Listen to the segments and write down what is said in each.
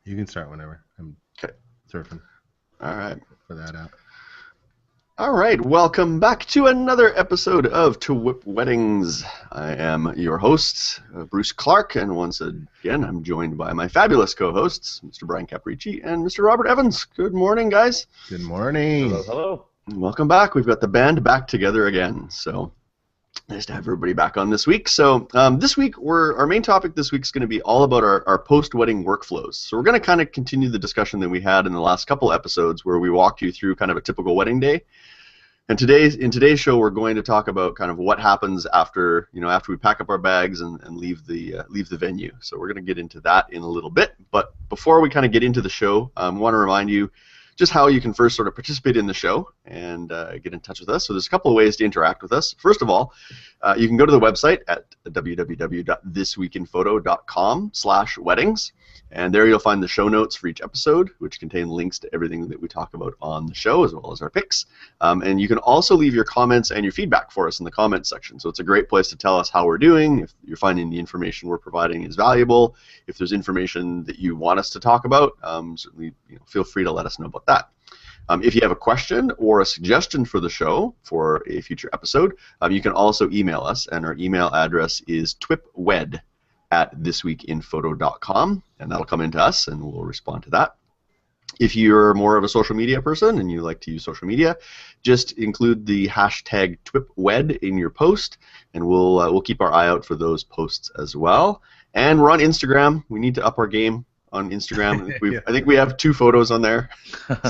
You can start whenever. I'm Okay. surfing All right. for that app. All right. Welcome back to another episode of TWiP Weddings. I am your host, Bruce Clark, and once again, I'm joined by my fabulous co-hosts, Mr. Bryan Capricci and Mr. Robert Evans. Good morning, guys. Good morning. Hello, hello. Welcome back. We've got the band back together again. So nice to have everybody back on this week. So this week, our main topic this week is going to be all about our post-wedding workflows. So we're going to kind of continue the discussion that we had in the last couple episodes where we walked you through kind of a typical wedding day. And in today's show, we're going to talk about kind of what happens after we pack up our bags and leave the venue. So we're going to get into that in a little bit. But before we kind of get into the show, I want to remind you just how you can first sort of participate in the show and get in touch with us. So there's a couple of ways to interact with us. First of all, you can go to the website at www.thisweekinphoto.com/weddings, and there you'll find the show notes for each episode, which contain links to everything that we talk about on the show, as well as our picks. And you can also leave your comments and your feedback for us in the comments section. So it's a great place to tell us how we're doing, if you're finding the information we're providing is valuable, if there's information that you want us to talk about, certainly feel free to let us know about that. If you have a question or a suggestion for the show for a future episode, you can also email us, and our email address is twipwed@thisweekinphoto.com, and that'll come into us, and we'll respond to that. If you're more of a social media person and you like to use social media, just include the hashtag TWIPWed in your post, and we'll keep our eye out for those posts as well. And we're on Instagram. We need to up our game on Instagram. I think we have 2 photos on there,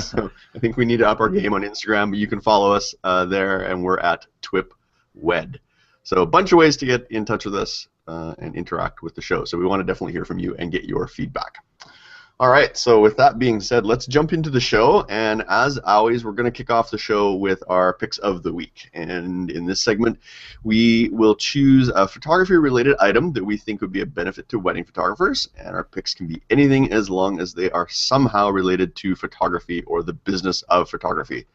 so I think we need to up our game on Instagram. But you can follow us there, and we're at TWIPWed. So a bunch of ways to get in touch with us and interact with the show. So we want to definitely hear from you and get your feedback. All right, so with that being said, let's jump into the show, and as always, we're going to kick off the show with our picks of the week. And in this segment, we will choose a photography-related item that we think would be a benefit to wedding photographers, and our picks can be anything as long as they are somehow related to photography or the business of photography.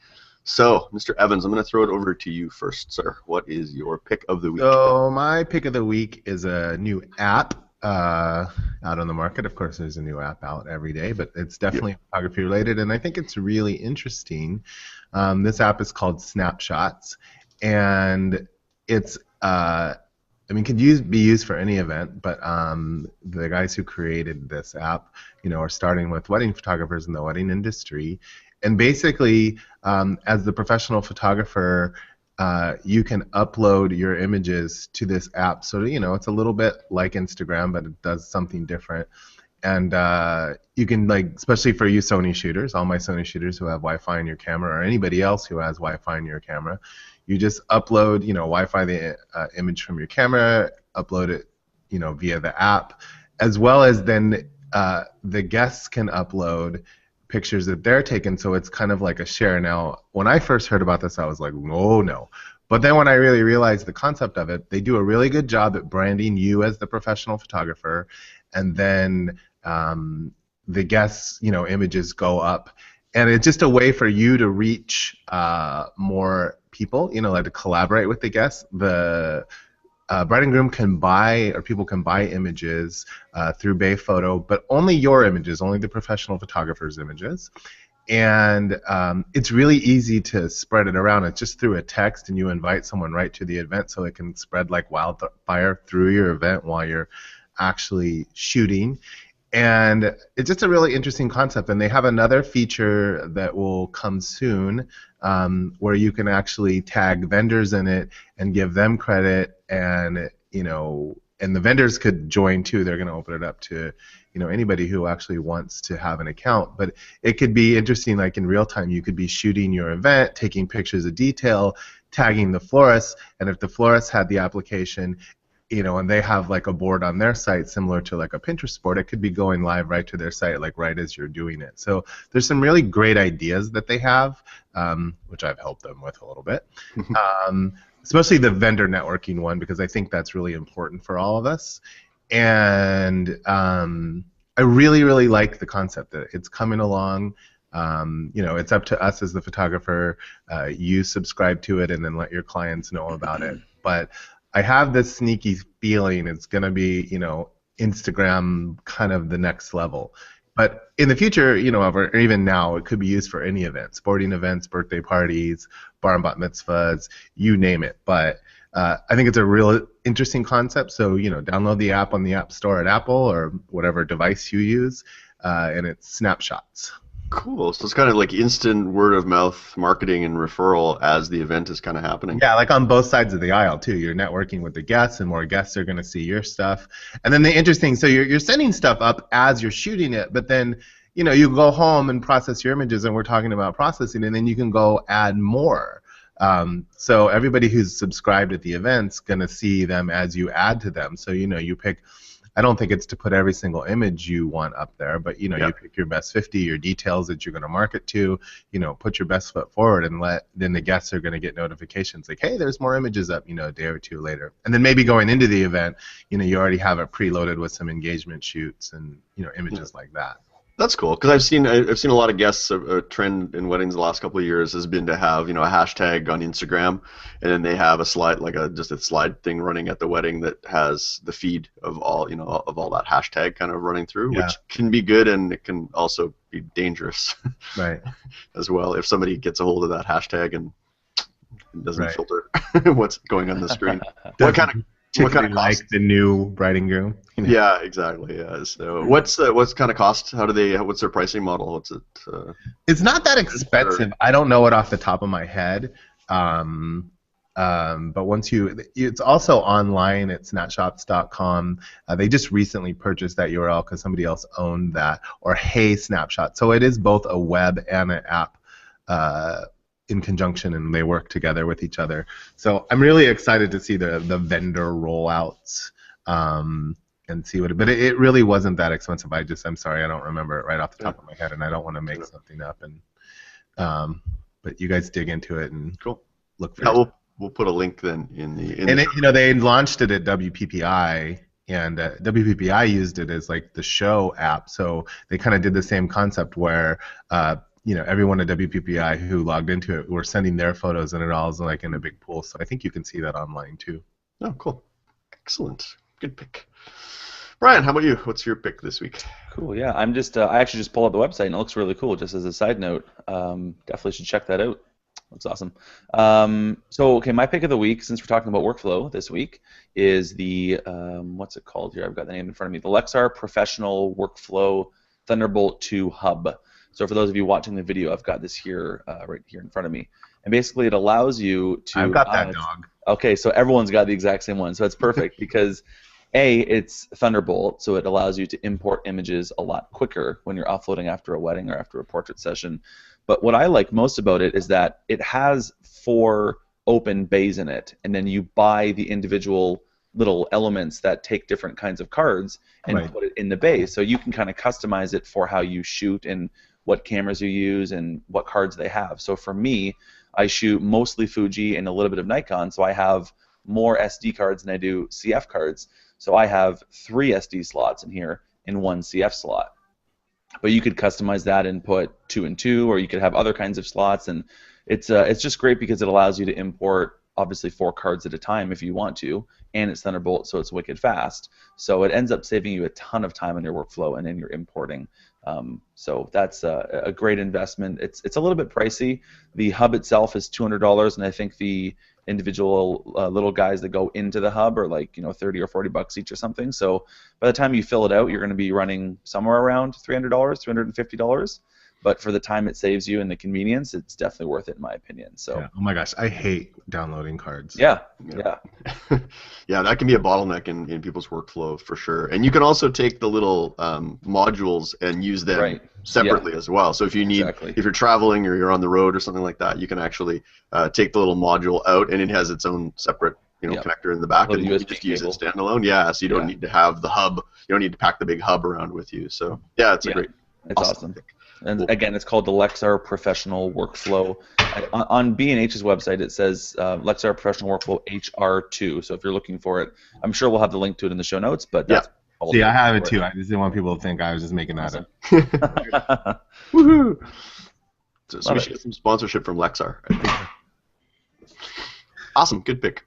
So, Mr. Evans, I'm going to throw it over to you first, sir. What is your pick of the week? So my pick of the week is a new app out on the market. Of course, there's a new app out every day, but it's definitely photography related, and I think it's really interesting. This app is called Snapshots, and it's could be used for any event, but the guys who created this app, are starting with wedding photographers in the wedding industry, and basically, as the professional photographer, you can upload your images to this app. So, it's a little bit like Instagram, but it does something different. And you can, especially for you Sony shooters, all my Sony shooters who have Wi-Fi in your camera, or anybody else who has Wi-Fi in your camera, you just upload, Wi-Fi the image from your camera, upload it, via the app, as well as then the guests can upload pictures that they're taking, so it's kind of like a share. Now, when I first heard about this, I was like, oh no. But then when I really realized the concept of it, they do a really good job at branding you as the professional photographer, and then the guests, images go up. And it's just a way for you to reach more people, to collaborate with the guests. The bride and groom can buy, or people can buy images through Bay Photo, but only your images, only the professional photographer's images. And it's really easy to spread it around. It's just through a text, and you invite someone right to the event, so it can spread like wildfire through your event while you're actually shooting. And it's just a really interesting concept. And they have another feature that will come soon, where you can actually tag vendors in it and give them credit, and and the vendors could join too. They're going to open it up to anybody who actually wants to have an account. But it could be interesting, like in real time, you could be shooting your event, taking pictures of detail, tagging the florist, and if the florist had the application, and they have like a board on their site similar to like a Pinterest board, it could be going live right to their site, like right as you're doing it. So there's some really great ideas that they have, which I've helped them with a little bit. Especially the vendor networking one, because I think that's really important for all of us. And I really, really like the concept that it's coming along. It's up to us as the photographer. You subscribe to it and then let your clients know about it. But I have this sneaky feeling it's going to be, Instagram kind of the next level. But in the future, or even now, it could be used for any event, sporting events, birthday parties, bar and bat mitzvahs, you name it. But I think it's a real interesting concept. So, download the app on the App Store at Apple or whatever device you use, and it's snapshots. Cool. So it's kind of like instant word of mouth marketing and referral as the event is kind of happening. Yeah, like on both sides of the aisle too. You're networking with the guests, and more guests are going to see your stuff. And then so you're sending stuff up as you're shooting it, but then you go home and process your images, and we're talking about processing, and then you can go add more. So everybody who's subscribed at the event's going to see them as you add to them. So you pick. I don't think it's to put every single image you want up there, but you pick your best 50, your details that you're going to market to, put your best foot forward, and then the guests are going to get notifications like, hey, there's more images up, a day or two later. And then maybe going into the event, you already have it preloaded with some engagement shoots and images like that. That's cool, because I've seen a lot of guests. A trend in weddings the last couple of years has been to have a hashtag on Instagram, and then they have a slide, like just a slide thing running at the wedding that has the feed of all that hashtag kind of running through, which can be good, and it can also be dangerous, right? As well, if somebody gets a hold of that hashtag and doesn't filter what's going on the screen. What kind of like the new bride and groom? Yeah, exactly. Yeah. So what's kind of cost? What's their pricing model? What's it? It's not that expensive. I don't know it off the top of my head. But it's also online at snapshots.com. They just recently purchased that URL because somebody else owned that, or Hey Snapshot. So it is both a web and an app in conjunction, and they work together with each other. So I'm really excited to see the vendor rollouts and see what. But it really wasn't that expensive. I'm sorry, I don't remember it right off the top of my head, and I don't want to make something up. And but you guys dig into it and look for it. We'll put a link then in they launched it at WPPI. And WPPI used it as like the show app, so they kind of did the same concept where everyone at WPPI who logged into it were sending their photos, and it all is like in a big pool. So I think you can see that online too. Oh, cool. Excellent. Good pick. Bryan, how about you? What's your pick this week? Cool, yeah. I actually just pulled up the website, and it looks really cool, just as a side note. Definitely should check that out. Looks awesome. Okay, my pick of the week, since we're talking about workflow this week, is the, what's it called here? I've got the name in front of me. The Lexar Professional Workflow Thunderbolt 2 Hub. So for those of you watching the video, I've got this here, right here in front of me. And basically it allows you to... I've got that dog. Okay, so everyone's got the exact same one. So it's perfect because, A, it's Thunderbolt, so it allows you to import images a lot quicker when you're offloading after a wedding or after a portrait session. But what I like most about it is that it has 4 open bays in it, and then you buy the individual little elements that take different kinds of cards and put it in the bay. So you can kind of customize it for how you shoot and what cameras you use and what cards they have. So for me, I shoot mostly Fuji and a little bit of Nikon, so I have more SD cards than I do CF cards. So I have 3 SD slots in here and 1 CF slot. But you could customize that and put 2 and 2, or you could have other kinds of slots, and it's just great because it allows you to import obviously 4 cards at a time if you want to, and it's Thunderbolt, so it's wicked fast. So it ends up saving you a ton of time in your workflow and in your importing. So that's a great investment. It's a little bit pricey. The hub itself is $200, and I think the individual little guys that go into the hub are like 30 or 40 bucks each or something. So by the time you fill it out, you're going to be running somewhere around $300, $350. But for the time it saves you and the convenience, it's definitely worth it in my opinion. So. Yeah. Oh my gosh, I hate downloading cards. Yeah. Yeah, that can be a bottleneck in people's workflow for sure. And you can also take the little modules and use them separately as well. So if you need, if you're traveling or you're on the road or something like that, you can actually take the little module out, and it has its own separate connector in the back, and you just use it standalone. Yeah, so you don't need to have the hub. You don't need to pack the big hub around with you. So yeah, it's a great. It's awesome. And again, it's called the Lexar Professional Workflow. On B&H's website, it says Lexar Professional Workflow HR2. So if you're looking for it, I'm sure we'll have the link to it in the show notes. But that's see, I have it too. I just didn't want people to think I was just making that up. Woohoo! So we should get some sponsorship from Lexar. I think. Awesome, good pick.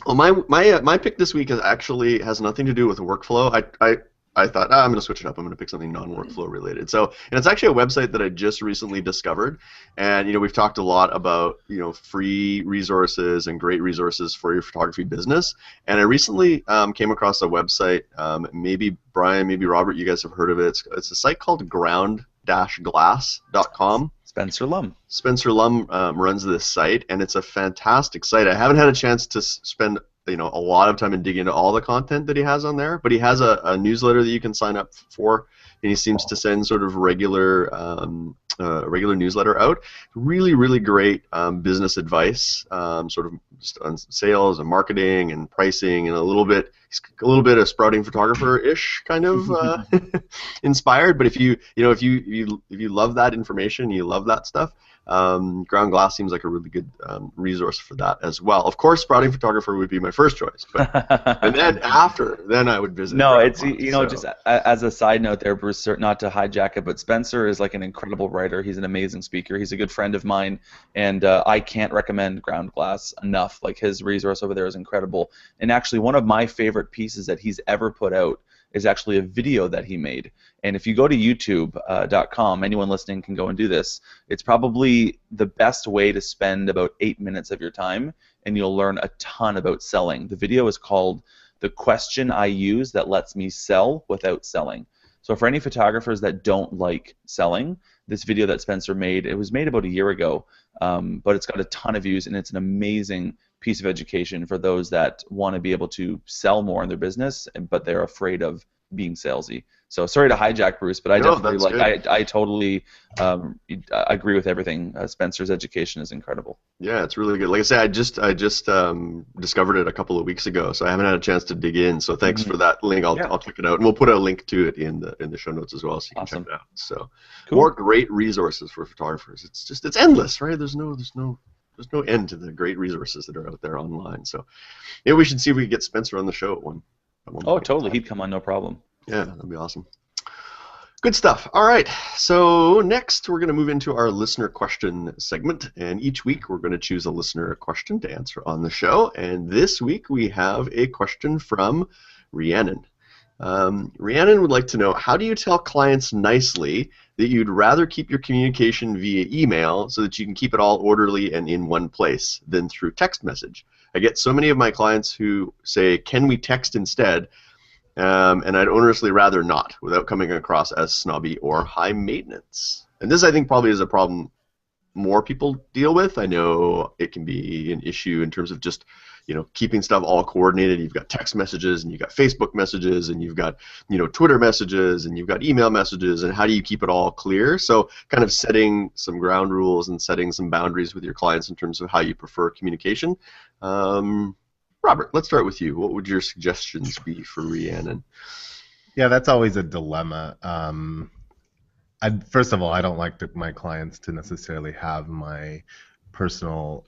Well, my pick this week actually has nothing to do with workflow. I thought, I'm going to switch it up. I'm going to pick something non-workflow related. So, and it's actually a website that I just recently discovered. And, we've talked a lot about, free resources and great resources for your photography business. And I recently came across a website, maybe Bryan, maybe Robert, you guys have heard of it. It's a site called ground-glass.com. Spencer Lum. Spencer Lum runs this site, and it's a fantastic site. I haven't had a chance to spend a lot of time and dig into all the content that he has on there, but he has a newsletter that you can sign up for, and he seems to send sort of regular newsletter out. Really, really great business advice, sort of just on sales and marketing and pricing, and a little bit of sprouting photographer-ish kind of inspired. But if you love that information, you love that stuff. Ground Glass seems like a really good resource for that as well. Of course, sprouting photographer would be my first choice, but and then I would visit. No, Ground it's Glass, just as a side note there, Bruce, not to hijack it, but Spencer is like an incredible writer. He's an amazing speaker. He's a good friend of mine, and I can't recommend Ground Glass enough. Like, his resource over there is incredible. And actually, one of my favorite pieces that he's ever put out is actually a video that he made. And if you go to youtube.com, anyone listening can go and do this. It's probably the best way to spend about 8 minutes of your time, and you'll learn a ton about selling. The video is called "The Question I Use That Lets Me Sell Without Selling." So for any photographers that don't like selling, this video that Spencer made, it was made about a year ago, but it's got a ton of views, and it's an amazing piece of education for those that want to be able to sell more in their business, but they're afraid of being salesy. So sorry to hijack, Bruce, but I totally agree with everything. Spencer's education is incredible. Yeah, it's really good. Like I said, I just discovered it a couple of weeks ago, so I haven't had a chance to dig in. So thanks for that link. I'll check it out, and we'll put a link to it in the show notes as well, so you can check it out. So more great resources for photographers. It's endless, right? There's no end to the great resources that are out there online. So maybe we should see if we can get Spencer on the show at one point. Totally. He'd come on, no problem. Yeah, that'd be awesome. Good stuff. All right, so next we're going to move into our listener question segment, and each week we're going to choose a listener question to answer on the show. And this week we have a question from Rhiannon. Rhiannon would like to know, how do you tell clients nicely that you'd rather keep your communication via email so that you can keep it all orderly and in one place than through text message? I get so many of my clients who say, "Can we text instead?" And I'd honestly rather not, without coming across as snobby or high maintenance. And this, I think, probably is a problem more people deal with. I know it can be an issue in terms of just keeping stuff all coordinated. You've got text messages, and you've got Facebook messages, and you've got Twitter messages, and you've got email messages, and how do you keep it all clear? So kind of setting some ground rules and setting some boundaries with your clients in terms of how you prefer communication. Robert, let's start with you. What would your suggestions be for Rhiannon? Yeah, that's always a dilemma. First of all, I don't like my clients to necessarily have my personal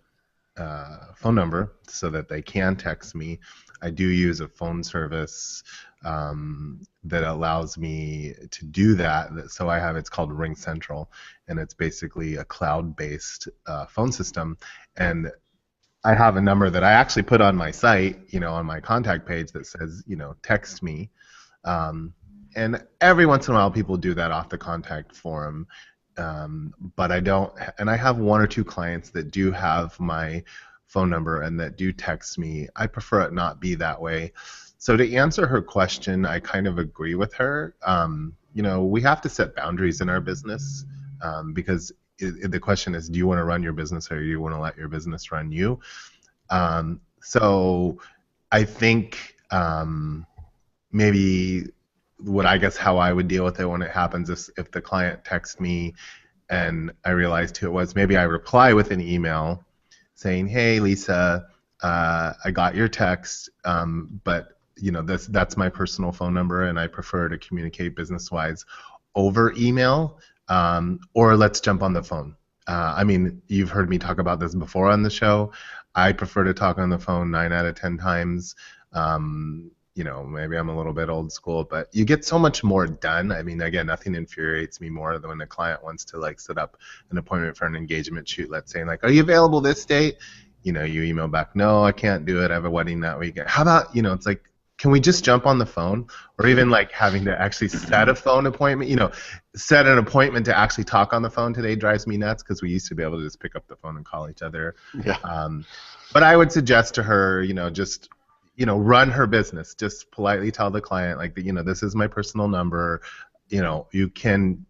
phone number so that they can text me. I do use a phone service that allows me to do that. So it's called Ringcentral, and it's basically a cloud-based phone system. And I have a number that I actually put on my site, on my contact page that says, text me. And every once in a while people do that off the contact form. But I don't, and I have one or two clients that do have my phone number and that do text me. I prefer it not be that way. So to answer her question, I kind of agree with her. We have to set boundaries in our business because the question is, do you want to run your business or do you want to let your business run you? So I think maybe how I would deal with it when it happens is if the client texts me and I realized who it was, maybe I reply with an email saying, "Hey Lisa, I got your text, but that's my personal phone number and I prefer to communicate business-wise over email. Or let's jump on the phone." You've heard me talk about this before on the show. I prefer to talk on the phone 9 out of 10 times. Maybe I'm a little bit old school, but you get so much more done. Again, nothing infuriates me more than when a client wants to set up an appointment for an engagement shoot. Let's say, are you available this date? You email back, "No, I can't do it. I have a wedding that weekend." How about, it's like, can we just jump on the phone? Or even like having to actually set a phone appointment, set an appointment to actually talk on the phone today drives me nuts, because we used to be able to just pick up the phone and call each other. Yeah. But I would suggest to her, just, run her business. Just politely tell the client, like, this is my personal number. You can,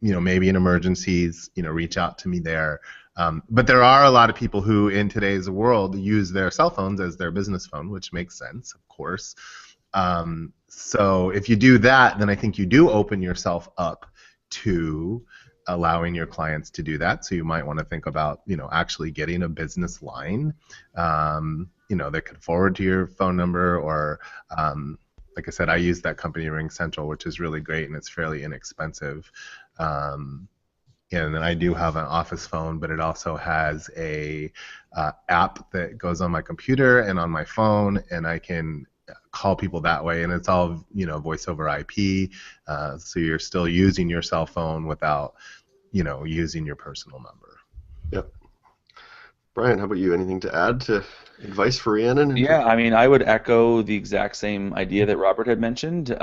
maybe in emergencies, reach out to me there. But there are a lot of people who in today's world use their cell phones as their business phone, which makes sense, of course. So if you do that, then I think you do open yourself up to allowing your clients to do that. So you might want to think about, actually getting a business line, that could forward to your phone number, or like I said, I use that company Ringcentral, which is really great and it's fairly inexpensive. And then I do have an office phone, but it also has a app that goes on my computer and on my phone, and I can call people that way, and it's all voice over IP, so you're still using your cell phone without using your personal number. Yep. Bryan, how about you? Anything to add to advice for Rhiannon? Yeah, I mean, I would echo the exact same idea that Robert had mentioned.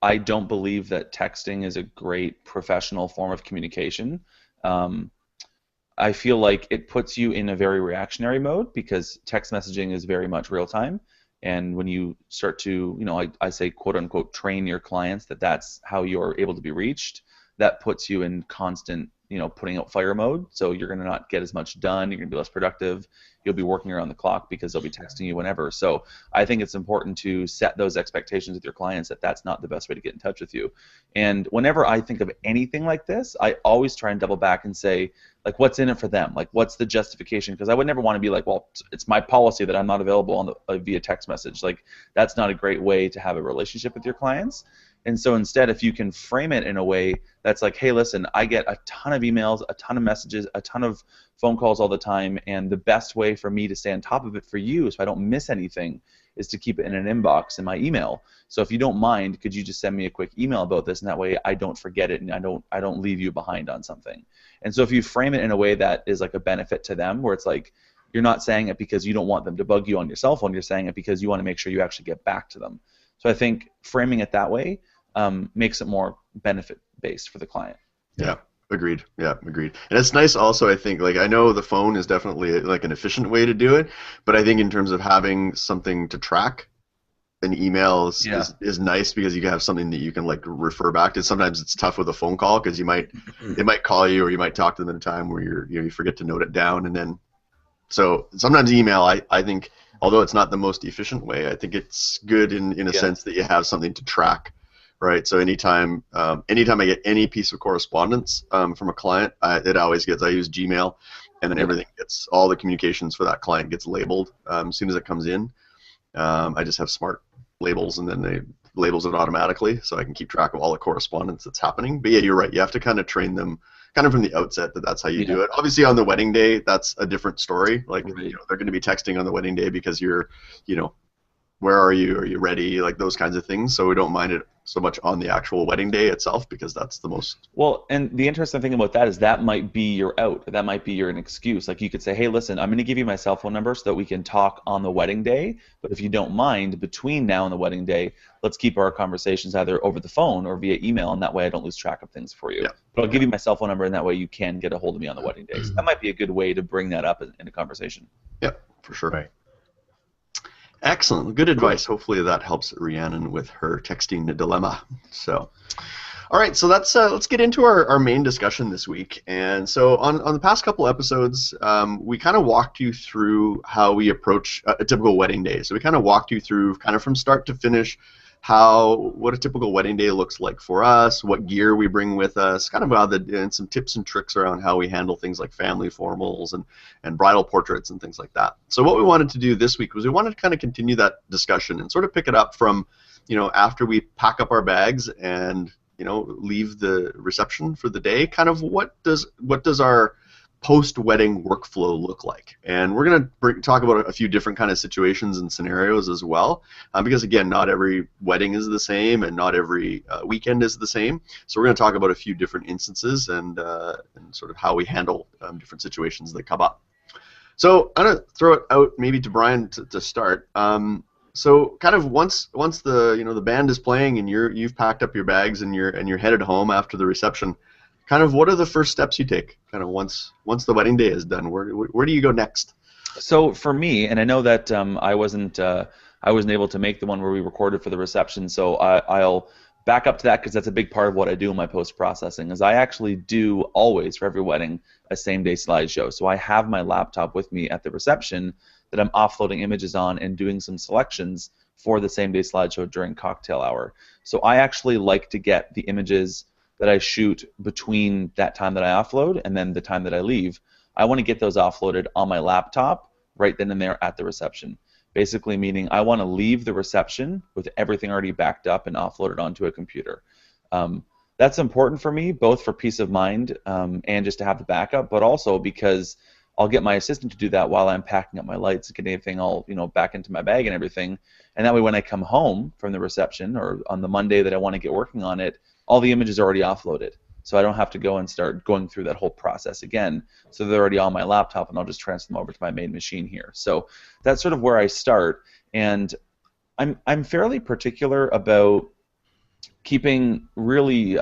I don't believe that texting is a great professional form of communication. I feel like it puts you in a very reactionary mode, because text messaging is very much real time. And when you start to, I say quote unquote train your clients that that's how you're able to be reached, that puts you in constant, putting out fire mode. So you're going to not get as much done. You're going to be less productive. You'll be working around the clock because they'll be texting you whenever. So I think it's important to set those expectations with your clients that that's not the best way to get in touch with you. And whenever I think of anything like this, I always try and double back and say, like, what's in it for them? Like, what's the justification? Because I would never want to be like, well, it's my policy that I'm not available on via text message. Like, that's not a great way to have a relationship with your clients. And so instead, if you can frame it in a way that's like, hey, listen, I get a ton of emails, a ton of messages, a ton of phone calls all the time, and the best way for me to stay on top of it for you so I don't miss anything is to keep it in an inbox in my email. So if you don't mind, could you just send me a quick email about this, and that way I don't forget it and I don't leave you behind on something. And so if you frame it in a way that is like a benefit to them, where it's like you're not saying it because you don't want them to bug you on your cell phone, you're saying it because you want to make sure you actually get back to them. So I think framing it that way makes it more benefit-based for the client. Yeah, agreed. Yeah, agreed. And it's nice also, I think, like, I know the phone is definitely like an efficient way to do it, but I think in terms of having something to track, an email is nice, because you can have something that you can like refer back to. Sometimes it's tough with a phone call, because it might call you, or you might talk to them at a time where you forget to note it down, and then so sometimes email, I think, although it's not the most efficient way, I think it's good in a sense that you have something to track. Right, so anytime I get any piece of correspondence from a client, I use Gmail, and then everything all the communications for that client gets labeled as soon as it comes in. I just have smart labels, and then they labels it automatically, so I can keep track of all the correspondence that's happening. But yeah, you're right. You have to kind of train them kind of from the outset that that's how you do it. Obviously, on the wedding day, that's a different story. Like, they're going to be texting on the wedding day because you're, where are you? Are you ready? Like those kinds of things. So we don't mind it so much on the actual wedding day itself, because that's the most... Well, and the interesting thing about that is that might be your out. That might be an excuse. Like, you could say, hey, listen, I'm going to give you my cell phone number so that we can talk on the wedding day, but if you don't mind, between now and the wedding day, let's keep our conversations either over the phone or via email, and that way I don't lose track of things for you. Yeah. But I'll give you my cell phone number, and that way you can get a hold of me on the wedding day. So that might be a good way to bring that up in a conversation. Yeah, for sure. Right. Excellent. Good advice. Hopefully that helps Rhiannon with her texting dilemma. So, all right. So let's get into our main discussion this week. And so on the past couple episodes, we kind of walked you through how we approach a typical wedding day. So we kind of walked you through kind of from start to finish what a typical wedding day looks like for us, what gear we bring with us, kind of and some tips and tricks around how we handle things like family formals and bridal portraits and things like that. So what we wanted to do this week was we wanted to kind of continue that discussion and sort of pick it up from, after we pack up our bags and, leave the reception for the day, kind of what does our post-wedding workflow look like? And we're going to talk about a few different kind of situations and scenarios as well, because again, not every wedding is the same, and not every weekend is the same. So we're going to talk about a few different instances and sort of how we handle different situations that come up. So I'm going to throw it out maybe to Bryan to start. So kind of once the the band is playing and you've packed up your bags and you're headed home after the reception, kind of what are the first steps you take? Kind of once the wedding day is done, where do you go next? So for me, and I know that I wasn't able to make the one where we recorded for the reception, so I'll back up to that because that's a big part of what I do in my post processing. Is I actually do always for every wedding a same day slideshow. So I have my laptop with me at the reception that I'm offloading images on and doing some selections for the same day slideshow during cocktail hour. So I actually like to get the images that I shoot between that time that I offload and then the time that I leave. I want to get those offloaded on my laptop right then and there at the reception. Basically meaning I want to leave the reception with everything already backed up and offloaded onto a computer. That's important for me, both for peace of mind and just to have the backup, but also because I'll get my assistant to do that while I'm packing up my lights and getting everything all back into my bag and everything. And that way when I come home from the reception or on the Monday that I want to get working on it, all the images are already offloaded. So I don't have to go and start going through that whole process again. So they're already on my laptop, and I'll just transfer them over to my main machine here. So that's sort of where I start. And I'm fairly particular about keeping really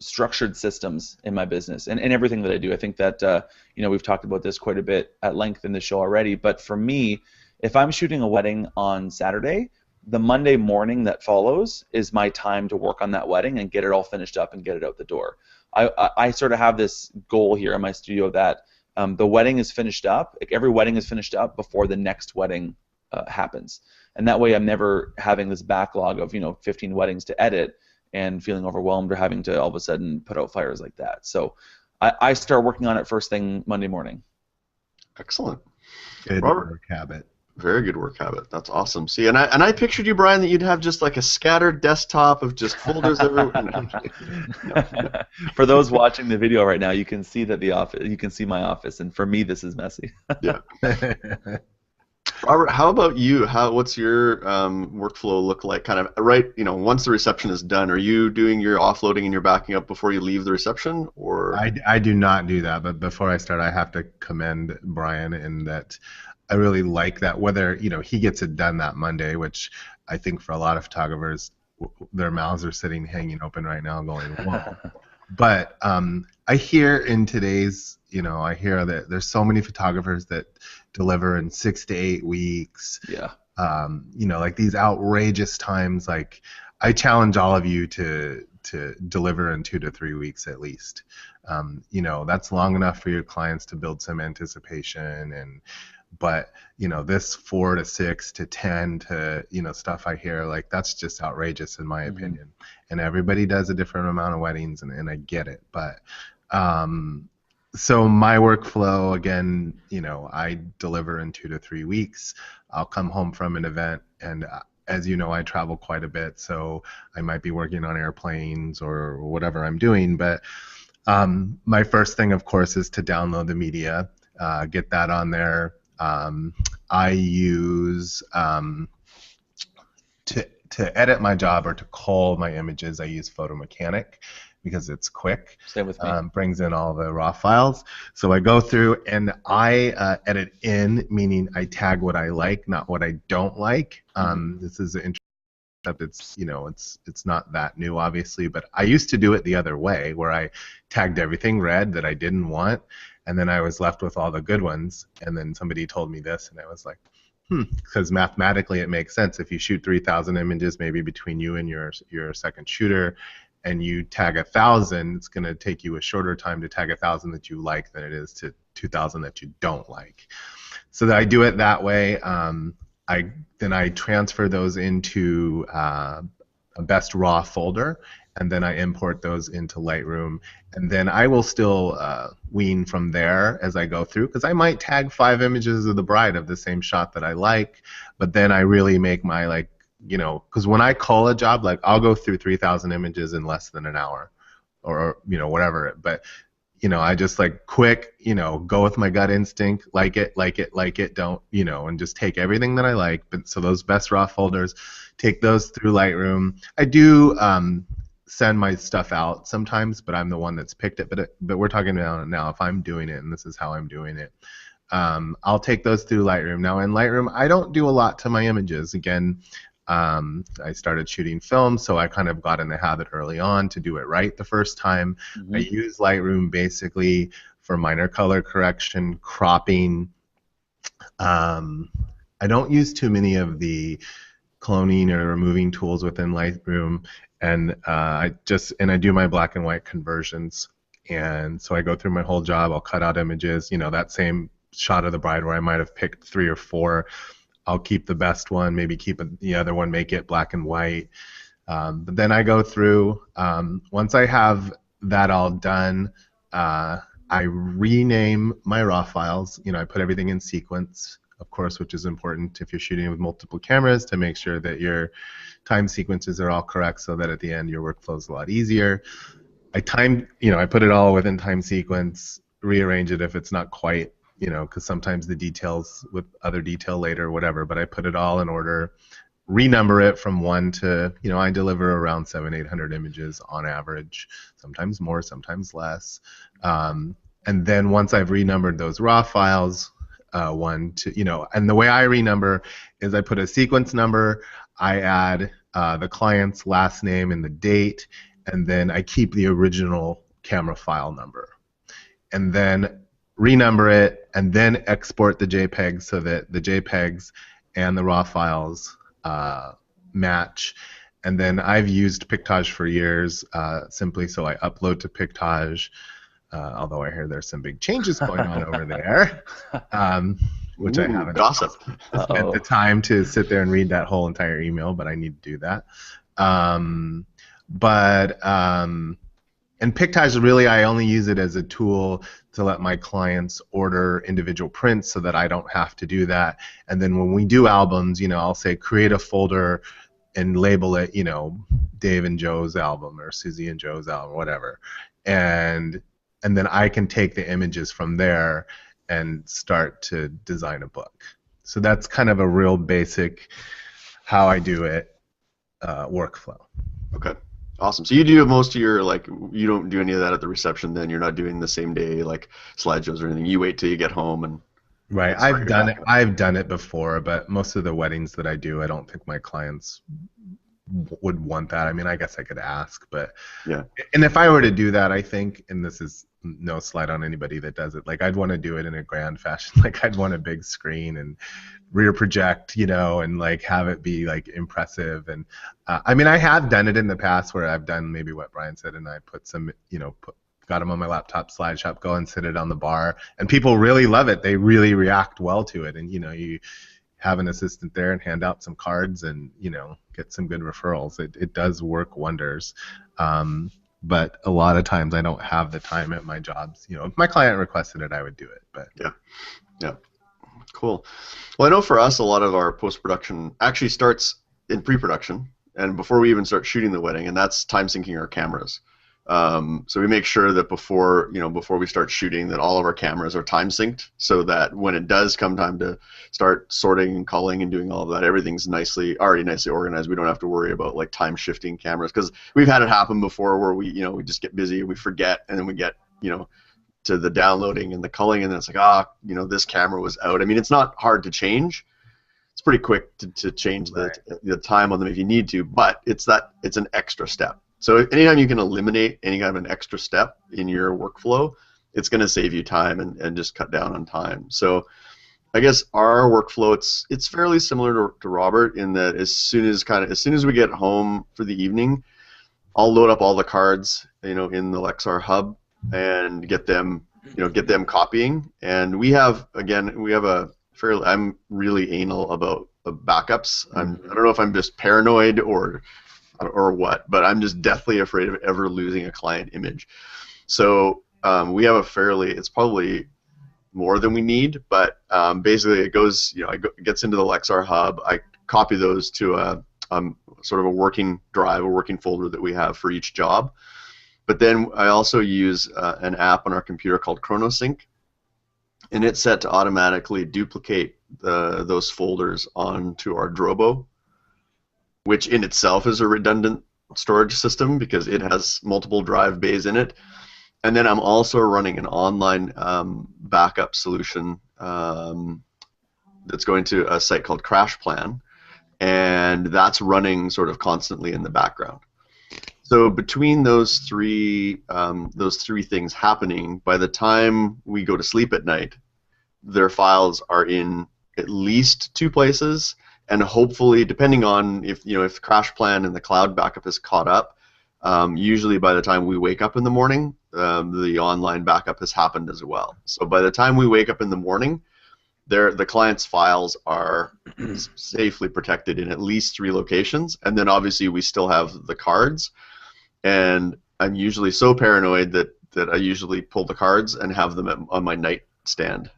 structured systems in my business and everything that I do. I think that we've talked about this quite a bit at length in the show already. But for me, if I'm shooting a wedding on Saturday, the Monday morning that follows is my time to work on that wedding and get it all finished up and get it out the door. I sort of have this goal here in my studio that the wedding is finished up, like every wedding is finished up before the next wedding happens. And that way I'm never having this backlog of 15 weddings to edit and feeling overwhelmed or having to all of a sudden put out fires like that. So I start working on it first thing Monday morning. Excellent. Good work habit. Very good work habit. That's awesome. See, and I pictured you, Bryan, that you'd have just like a scattered desktop of just folders everywhere. For those watching the video right now, you can see that you can see my office, and for me, this is messy. Yeah. Robert, how about you? What's your workflow look like? Kind of right, once the reception is done, are you doing your offloading and your backing up before you leave the reception, or? I do not do that, but before I start, I have to commend Bryan in that I really like that. Whether he gets it done that Monday, which I think for a lot of photographers, their mouths are sitting hanging open right now, going, "Whoa!" But I hear in today's, I hear that there's so many photographers that deliver in 6 to 8 weeks. Yeah. Like these outrageous times. Like I challenge all of you to deliver in 2 to 3 weeks at least. That's long enough for your clients to build some anticipation but this 4 to 6 to 10 to stuff I hear, like that's just outrageous in my opinion. And everybody does a different amount of weddings, and I get it. But so my workflow again, I deliver in 2 to 3 weeks. I'll come home from an event, and as you know, I travel quite a bit, so I might be working on airplanes or whatever I'm doing. But my first thing, of course, is to download the media, get that on there. I use to edit my job or to cull my images, I use Photo Mechanic because it's quick. Same with me. Brings in all the raw files. So I go through and I edit in, meaning I tag what I like, not what I don't like. This is an it's not that new, obviously, but I used to do it the other way, where I tagged everything red that I didn't want, and then I was left with all the good ones, and then somebody told me this, and I was like, because mathematically it makes sense. If you shoot 3,000 images, maybe between you and your second shooter, and you tag 1,000, it's going to take you a shorter time to tag 1,000 that you like than it is to 2,000 that you don't like. So that I do it that way. Then I transfer those into a best raw folder, and then I import those into Lightroom, and then I will still wean from there as I go through, because I might tag 5 images of the bride of the same shot that I like, but then I really make my because when I call a job, like I'll go through 3,000 images in less than an hour, or whatever, but I just like quick, go with my gut instinct, like it, don't, and just take everything that I like. But so those best raw folders, take those through Lightroom. I do send my stuff out sometimes, but I'm the one that's picked it. But we're talking about it now. If I'm doing it, and this is how I'm doing it, I'll take those through Lightroom. Now in Lightroom, I don't do a lot to my images. Again, I started shooting film, so I kind of got in the habit early on to do it right the first time. I use Lightroom basically for minor color correction, cropping. I don't use too many of the cloning or removing tools within Lightroom, and I do my black and white conversions. And so I go through my whole job. I'll cut out images. You know, that same shot of the bride where I might have picked 3 or 4. I'll keep the best one, maybe keep the other one, make it black and white. But then I go through. Once I have that all done, I rename my raw files. You know, I put everything in sequence, of course, which is important if you're shooting with multiple cameras to make sure that your time sequences are all correct, so that at the end your workflow is a lot easier. I put it all within time sequence, rearrange it if it's not quite, because sometimes the details with other detail later, whatever, but I put it all in order, renumber it from 1 to, I deliver around 700-800 images on average, sometimes more, sometimes less. And then once I've renumbered those raw files, 1 to, and the way I renumber is I put a sequence number, I add the client's last name and the date, and then I keep the original camera file number, and then renumber it, and then export the JPEGs so that the JPEGs and the raw files match. And then I've used Pictage for years, simply so I upload to Pictage, although I hear there's some big changes going on over there, which I haven't spent the time to sit there and read that whole entire email, but I need to do that. And Pictage, really, I only use it as a tool to let my clients order individual prints so that I don't have to do that. And then when we do albums, I'll say create a folder and label it, Dave and Joe's album or Susie and Joe's album, whatever. And then I can take the images from there and start to design a book. So that's kind of a real basic how I do it workflow. Okay. Awesome. So you do most of your, you don't do any of that at the reception then? You're not doing the same day, slideshows or anything? You wait till you get home and... Right. I've done it before, but most of the weddings that I do, I don't think my clients would want that. I mean, I guess I could ask, but... Yeah. And if I were to do that, I think, and this is no slight on anybody that does it, I'd want to do it in a grand fashion. I'd want a big screen and rear project, and have it be impressive. And I mean, I have done it in the past where I've done maybe what Bryan said, and I put some, got them on my laptop, slideshop, go and sit it on the bar, and people really love it. They really react well to it, and you have an assistant there and hand out some cards and get some good referrals. It does work wonders. But a lot of times I don't have the time at my jobs. If my client requested it, I would do it. But yeah, cool. Well, I know for us, a lot of our post-production actually starts in pre-production and before we even start shooting the wedding, and that's time syncing our cameras. So we make sure that before we start shooting, that all of our cameras are time synced, so that when it does come time to start sorting and culling and doing all of that, everything's already nicely organized. We don't have to worry about time shifting cameras, because we've had it happen before where we just get busy and we forget, and then we get to the downloading and the culling, and then it's this camera was out. I mean, it's not hard to change. It's pretty quick to change the time on them if you need to, but it's an extra step. So anytime you can eliminate any kind of an extra step in your workflow, it's going to save you time and just cut down on time. So I guess our workflow, it's fairly similar to Robert, in that as soon as we get home for the evening, I'll load up all the cards in the Lexar hub and get them copying. And I'm really anal about backups. I don't know if I'm just paranoid or what, but I'm just deathly afraid of ever losing a client image. So we have it's probably more than we need, but basically it goes, it gets into the Lexar hub. I copy those to a sort of a working drive, a working folder that we have for each job. But then I also use an app on our computer called ChronoSync, and it's set to automatically duplicate those folders onto our Drobo, which in itself is a redundant storage system because it has multiple drive bays in it. And then I'm also running an online backup solution that's going to a site called CrashPlan, and that's running sort of constantly in the background. So between those three things happening, by the time we go to sleep at night, their files are in at least 2 places, and hopefully, depending on if CrashPlan and the cloud backup is caught up, usually by the time we wake up in the morning, the online backup has happened as well. So by the time we wake up in the morning, the client's files are safely protected in at least 3 locations, and then obviously we still have the cards. And I'm usually so paranoid that I usually pull the cards and have them on my nightstand.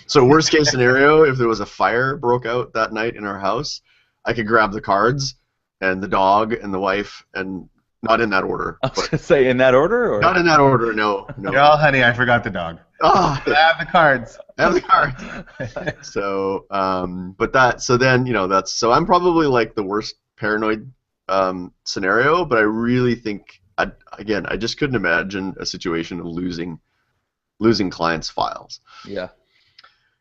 So worst case scenario, if there was a fire broke out that night in our house, I could grab the cards and the dog and the wife, and not in that order. I was going to say, in that order? Or? Not in that order, no. Oh, honey, I forgot the dog. Oh, I have the cards. I have the cards. So, so I'm probably like the worst paranoid scenario, but I really think, I just couldn't imagine a situation of losing clients' files. Yeah.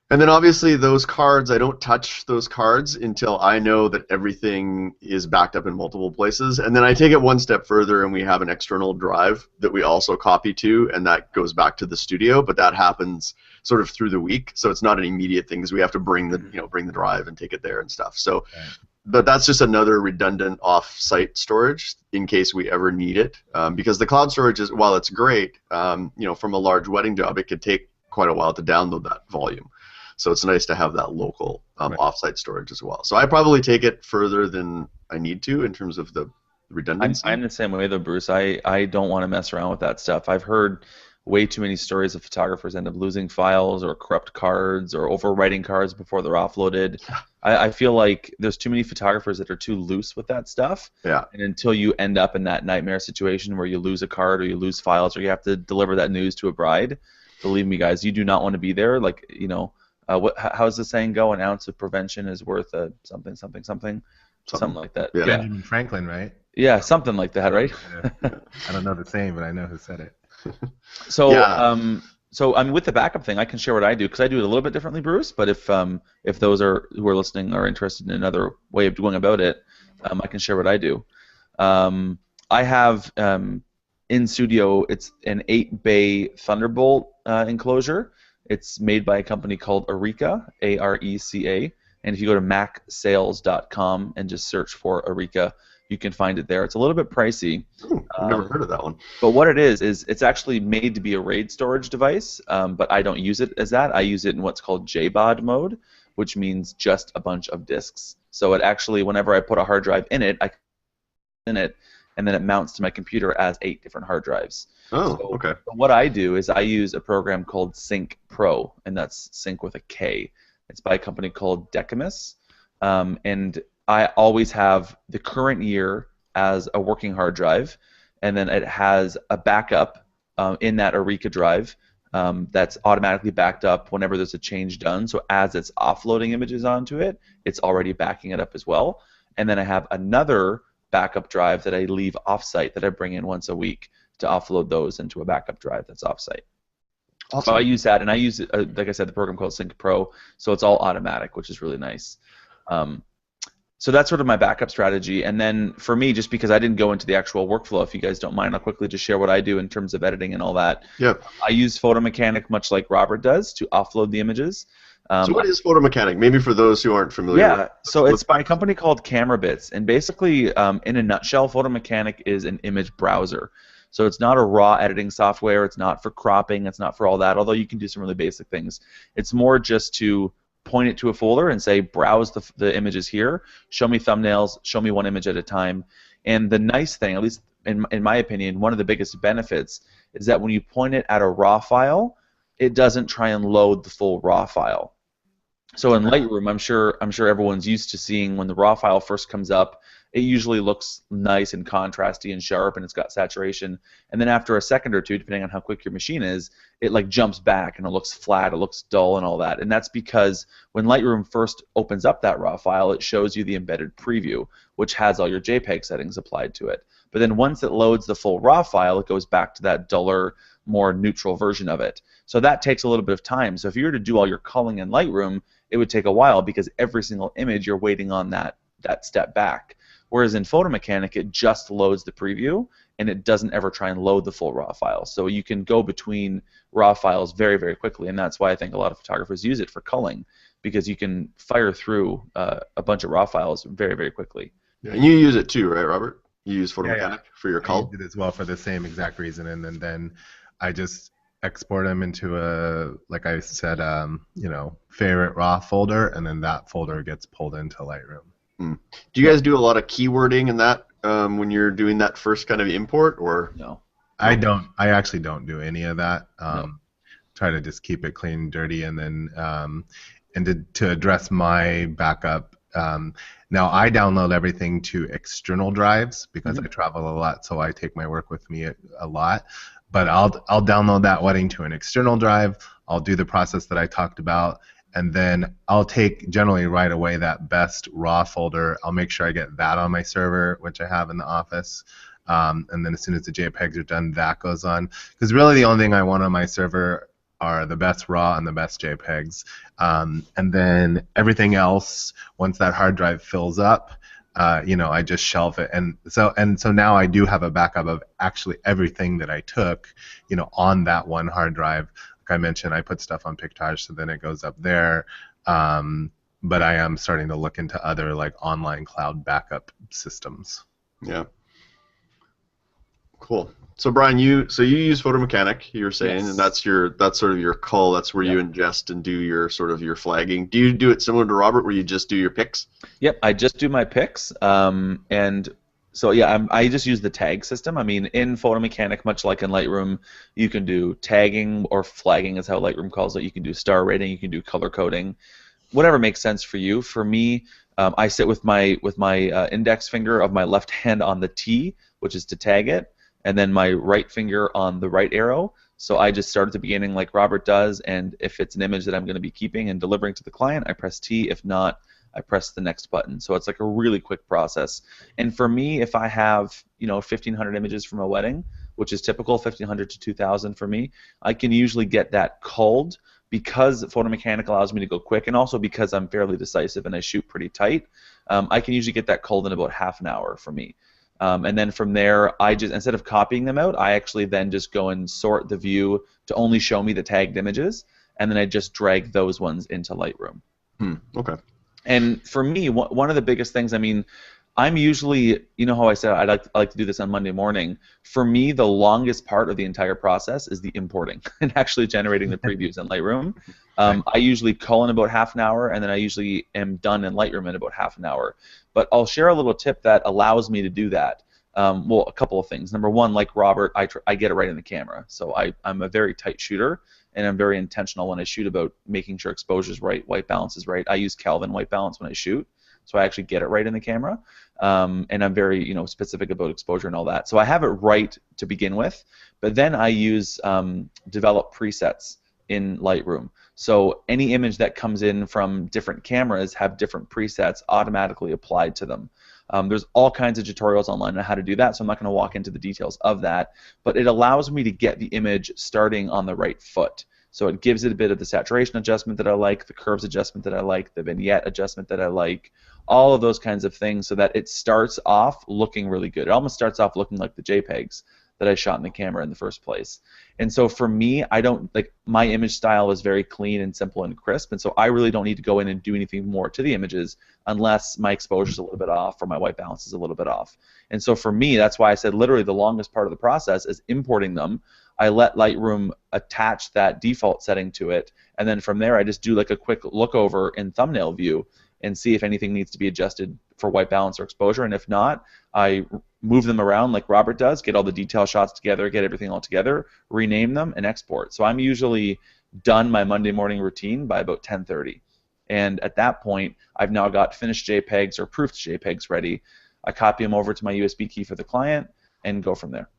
And then obviously those cards, I don't touch those cards until I know that everything is backed up in multiple places. And then I take it one step further, and we have an external drive that we also copy to, and that goes back to the studio, but that happens sort of through the week. So it's not an immediate thing, because we have to bring the drive and take it there and stuff. So, okay. But that's just another redundant off-site storage in case we ever need it. Because the cloud storage is, while it's great, from a large wedding job, it could take quite a while to download that volume. So it's nice to have that local off-site storage as well. So I probably take it further than I need to in terms of the redundancy. I'm the same way though, Bruce. I don't want to mess around with that stuff. I've heard way too many stories of photographers end up losing files or corrupt cards or overwriting cards before they're offloaded. I feel like there's too many photographers that are too loose with that stuff. Yeah. And until you end up in that nightmare situation where you lose a card or you lose files or you have to deliver that news to a bride, believe me, guys, you do not want to be there. Like, how's the saying go? An ounce of prevention is worth a something like that. Yeah. Benjamin Franklin, right? Yeah, something like that, right? I don't know the saying, but I know who said it. So, yeah. So I'm with the backup thing. I can share what I do because I do it a little bit differently, Bruce. But if those who are listening are interested in another way of going about it, I can share what I do. I have in studio, it's an 8-bay Thunderbolt enclosure. It's made by a company called Areca, A-R-E-C-A. And if you go to macsales.com and just search for Areca, you can find it there. It's a little bit pricey. I've never heard of that one. But what it is it's actually made to be a RAID storage device, but I don't use it as that. I use it in what's called JBOD mode, which means just a bunch of disks. So it actually, whenever I put a hard drive in it, and then it mounts to my computer as 8 different hard drives. Oh, so okay. What I do is I use a program called Sync Pro, and that's Sync with a K. It's by a company called Decamus, and I always have the current year as a working hard drive, and then it has a backup in that Areca drive that's automatically backed up whenever there's a change done. So as it's offloading images onto it, it's already backing it up as well. And then I have another backup drive that I leave offsite that I bring in once a week to offload those into a backup drive that's offsite. Awesome. So I use that, and I use, like I said, the program called Sync Pro, so it's all automatic, which is really nice. So that's sort of my backup strategy. And then for me, just because I didn't go into the actual workflow, if you guys don't mind, I'll quickly just share what I do in terms of editing and all that. Yep. I use Photo Mechanic much like Robert does to offload the images. So what is Photo Mechanic? Maybe for those who aren't familiar. Yeah, so it's by a company called Camera Bits. And basically, in a nutshell, Photo Mechanic is an image browser. So it's not a raw editing software. It's not for cropping. It's not for all that, although you can do some really basic things. It's more just to point it to a folder and say, browse the images here, show me thumbnails, show me one image at a time. And the nice thing, at least in my opinion, one of the biggest benefits is that when you point it at a raw file, it doesn't try and load the full raw file. So in Lightroom, I'm sure everyone's used to seeing when the raw file first comes up, it usually looks nice and contrasty and sharp, and it's got saturation. And then after a second or two, depending on how quick your machine is, it like jumps back and it looks flat, it looks dull and all that. And that's because when Lightroom first opens up that raw file, it shows you the embedded preview, which has all your JPEG settings applied to it. But then once it loads the full raw file, it goes back to that duller, more neutral version of it. So that takes a little bit of time. So if you were to do all your culling in Lightroom, it would take a while because every single image you're waiting on that step back. Whereas in Photo Mechanic, it just loads the preview and it doesn't ever try and load the full RAW file. So you can go between RAW files very, very quickly, and that's why I think a lot of photographers use it for culling, because you can fire through a bunch of RAW files very, very quickly. Yeah, and you use it too, right, Robert? You use Photo Mechanic for your I cull? use it as well for the same exact reason, and then I just export them into a, like I said, favorite RAW folder, and then that folder gets pulled into Lightroom. Do you guys do a lot of keywording in that when you're doing that first kind of import, or no? I don't. I actually don't do any of that. No. Try to just keep it clean, dirty, and then to address my backup. Now I download everything to external drives because I travel a lot, so I take my work with me a lot. But I'll download that wedding to an external drive. I'll do the process that I talked about, and then I'll take generally right away that best RAW folder. I'll make sure I get that on my server, which I have in the office. And then as soon as the JPEGs are done, that goes on. Because really the only thing I want on my server are the best RAW and the best JPEGs. And then everything else, once that hard drive fills up, I just shelve it. And so now I do have a backup of actually everything that I took, on that one hard drive. Like I mentioned, I put stuff on Pictage, so then it goes up there. But I am starting to look into other like online cloud backup systems. Yeah. Cool. So Bryan, you use Photo Mechanic, you were saying, Yes. and that's sort of your cull. That's where you ingest and do your sort of your flagging. Do you do it similar to Robert, where you just do your picks? Yep, I just do my picks, and so yeah, I just use the tag system. I mean, in Photo Mechanic, much like in Lightroom, you can do tagging or flagging, is how Lightroom calls it. You can do star rating, you can do color coding, whatever makes sense for you. For me, I sit with my index finger of my left hand on the T, which is to tag it, and then my right finger on the right arrow. So I just start at the beginning like Robert does, and if it's an image that I'm going to be keeping and delivering to the client, I press T. If not, I press the next button. So it's like a really quick process. And for me, if I have 1,500 images from a wedding, which is typical, 1,500 to 2,000 for me, I can usually get that culled because Photo Mechanic allows me to go quick, and also because I'm fairly decisive and I shoot pretty tight. I can usually get that culled in about half an hour for me. And then from there, I just, instead of copying them out, I actually then just go and sort the view to only show me the tagged images, and then I just drag those ones into Lightroom. Okay. And for me, one of the biggest things, I mean, I'm usually, how I said I like to do this on Monday morning. For me, the longest part of the entire process is the importing and actually generating the previews in Lightroom. I usually cull in about half an hour, and then I usually am done in Lightroom in about half an hour. But I'll share a little tip that allows me to do that. Well, a couple of things. Number one, like Robert, I get it right in the camera. So I'm a very tight shooter, and I'm very intentional when I shoot about making sure exposure is right, white balance is right. I use Kelvin white balance when I shoot, so I actually get it right in the camera. And I'm very specific about exposure and all that. So I have it right to begin with, but then I use develop presets in Lightroom. So any image that comes in from different cameras have different presets automatically applied to them. There's all kinds of tutorials online on how to do that, so I'm not going to walk into the details of that, but it allows me to get the image starting on the right foot. So it gives it a bit of the saturation adjustment that I like, the curves adjustment that I like, the vignette adjustment that I like, all of those kinds of things, so that it starts off looking really good. It almost starts off looking like the JPEGs that I shot in the camera in the first place. And so for me, I don't, like, my image style is very clean and simple and crisp, and so I really don't need to go in and do anything more to the images unless my exposure is a little bit off or my white balance is a little bit off. And so for me, that's why I said literally the longest part of the process is importing them. I let Lightroom attach that default setting to it, and then from there I just do like a quick look over in thumbnail view and see if anything needs to be adjusted for white balance or exposure, and if not, I move them around like Robert does, get all the detail shots together, get everything all together, rename them, and export. So I'm usually done my Monday morning routine by about 10:30. And at that point, I've now got finished JPEGs or proofed JPEGs ready. I copy them over to my USB key for the client and go from there.